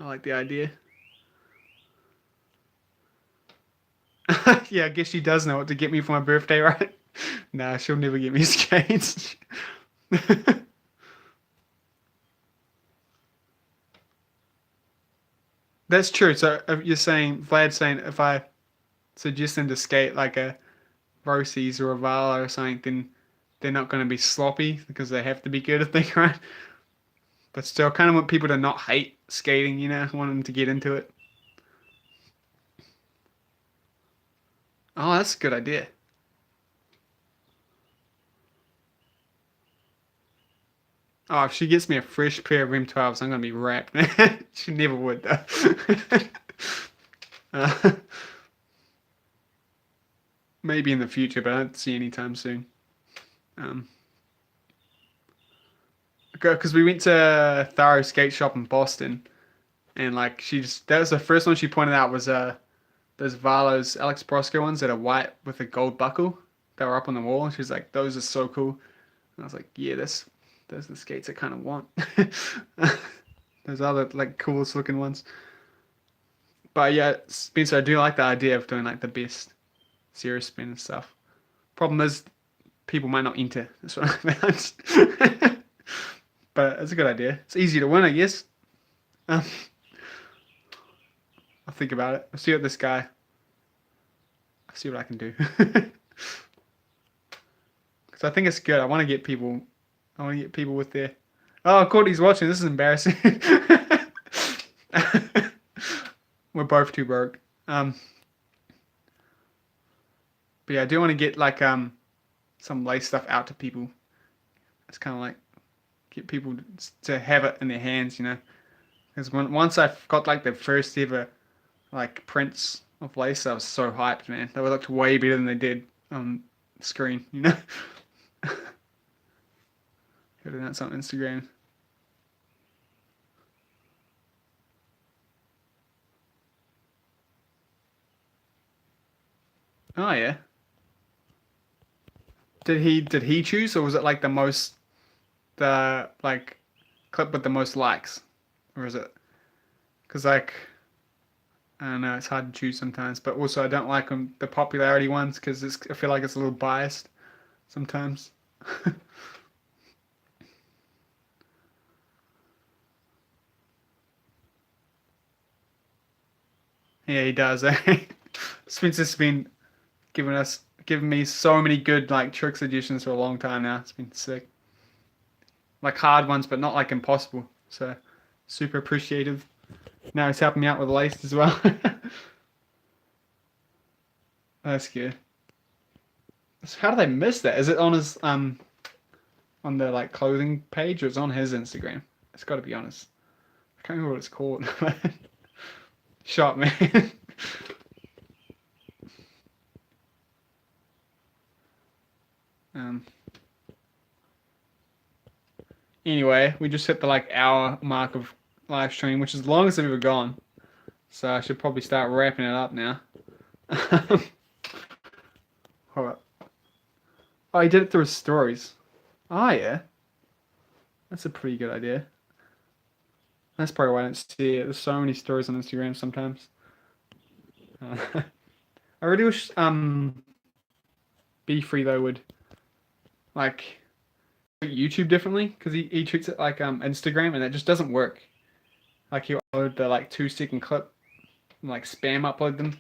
I like the idea. Yeah, I guess she does know what to get me for my birthday, right? Nah, she'll never get me skates. That's true. So you're saying, Vlad's saying, if I suggest them to skate like a Roces or a Vala or something, then they're not going to be sloppy because they have to be good, I think, right? But still, I kind of want people to not hate skating, you know? I want them to get into it. Oh, that's a good idea. Oh, if she gets me a fresh pair of M12s, I'm going to be wrapped. She never would, though. uh, maybe in the future, but I don't see anytime soon. Because we went to Tharo Skate Shop in Boston, and like that was the first one she pointed out was those Valos Alex Brosco ones that are white with a gold buckle. they were up on the wall, and she was like, "Those are so cool." And I was like, "Yeah, those are the skates I kind of want." Those other like coolest looking ones. But yeah, Spencer, I do like the idea of doing like the best serious spin and stuff. Problem is, people might not enter. That's what I found. But it's a good idea. It's easy to win, I guess. Um, I'll think about it. I'll see what this guy. I'll see what I can do. Because I think it's good. I want to get people. I want to get people with their. Oh, Courtney's watching. This is embarrassing. We're both too broke. But yeah, I do want to get like some lace stuff out to people. It's kind of like get people to have it in their hands, you know. Because once I got like the first ever like prints of lace, I was so hyped, man. They looked way better than they did on screen, you know. Putting that on Instagram. Oh yeah. Did he choose, or was it like the like clip with the most likes, or is it? Because like I don't know, it's hard to choose sometimes. But also I don't like the popularity ones because I feel like it's a little biased sometimes. Yeah, he does. Eh? Spencer's been giving me so many good like trick suggestions for a long time now. It's been sick. Like hard ones, but not like impossible. So super appreciative. Now he's helping me out with lace as well. That's good. So how do they miss that? Is it on his on the like clothing page or it's on his Instagram? It's got to be honest. I can't remember what it's called. Shot man. um. Anyway, we just hit the like hour mark of live stream, which is the longest I've ever gone. So I should probably start wrapping it up now. Hold up. Oh, he did it through his stories. Oh yeah, that's a pretty good idea. That's probably why I don't see it. There's so many stories on Instagram sometimes. I really wish Be Free though would like YouTube differently because he treats it like Instagram and it just doesn't work. Like he'll upload the like 2 second clip and like spam upload them.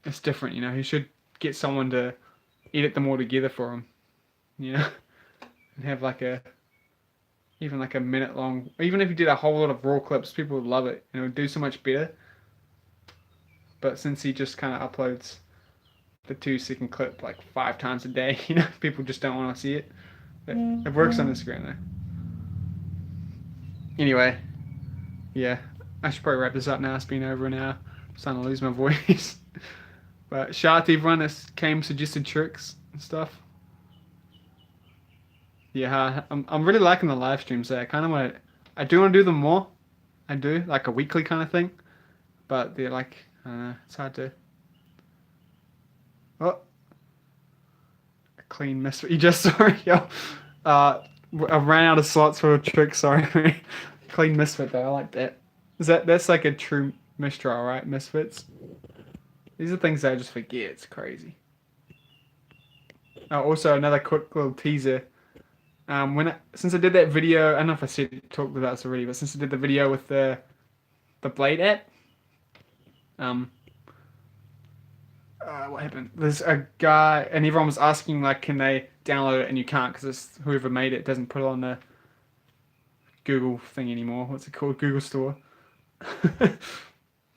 It's different, you know. He should get someone to edit them all together for him, you know, and have like a even like a minute long. Even if you did a whole lot of raw clips, people would love it and it would do so much better. But since he just kind of uploads the 2 second clip like 5 times a day, you know, people just don't want to see it. But it works on Instagram though. Anyway, yeah, I should probably wrap this up now. It's been over an hour. I'm starting to lose my voice. But shout out to everyone that came suggested tricks and stuff. Yeah, I'm really liking the live streams there. I kind of want to, I do want to do them more. I do, like a weekly kind of thing. But they're like, I don't know, it's hard to. Oh, a clean miss. You just sorry, yo. I ran out of slots for a trick. Sorry, clean misfit though. I like that. That's like a true mistrial, right? Misfits. These are things that I just forget. It's crazy. Oh, also another quick little teaser. Since I did that video, I don't know if I talked about this already, but since I did the video with the Blade app, um, what happened? There's a guy, and everyone was asking like, can they download it, and you can't because whoever made it doesn't put it on the Google thing anymore. What's it called? Google Store.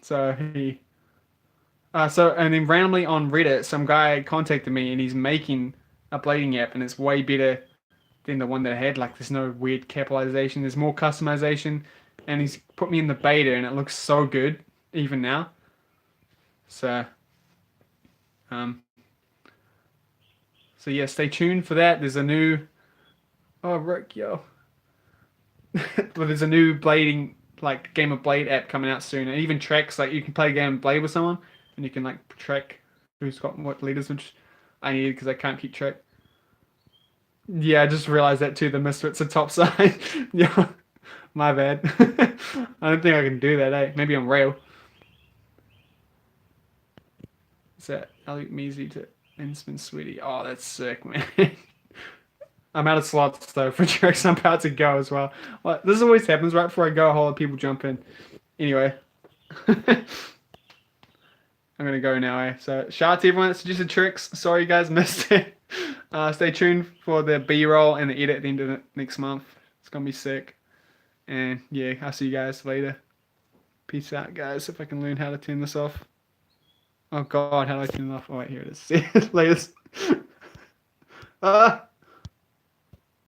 So and then randomly on Reddit, some guy contacted me, and he's making a blading app, and it's way better than the one that I had. Like, there's no weird capitalization. There's more customization, and he's put me in the beta, and it looks so good even now. So, um, so yeah, stay tuned for that. There's a new, oh Rick, yo, but there's a new blading like Game of Blade app coming out soon. It even tracks like you can play a game of Blade with someone, and you can like track who's got what leaders, which I need because I can't keep track. Yeah, I just realized that too. The Misfits are top side. Yeah, my bad. I don't think I can do that, eh? Maybe on rail. Is that Elliot Measy to Inspin Sweetie? Oh, that's sick, man. I'm out of slots though for tricks. I'm about to go as well. Well, this always happens right before I go. A whole lot of people jump in. Anyway, I'm gonna go now. So shout out to everyone that suggested tricks. Sorry you guys missed it. Stay tuned for the B-roll and the edit at the end of the next month. It's gonna be sick. And yeah, I'll see you guys later. Peace out, guys. If I can learn how to turn this off. Oh God, how do I turn it off? Oh wait, here it is. See you later.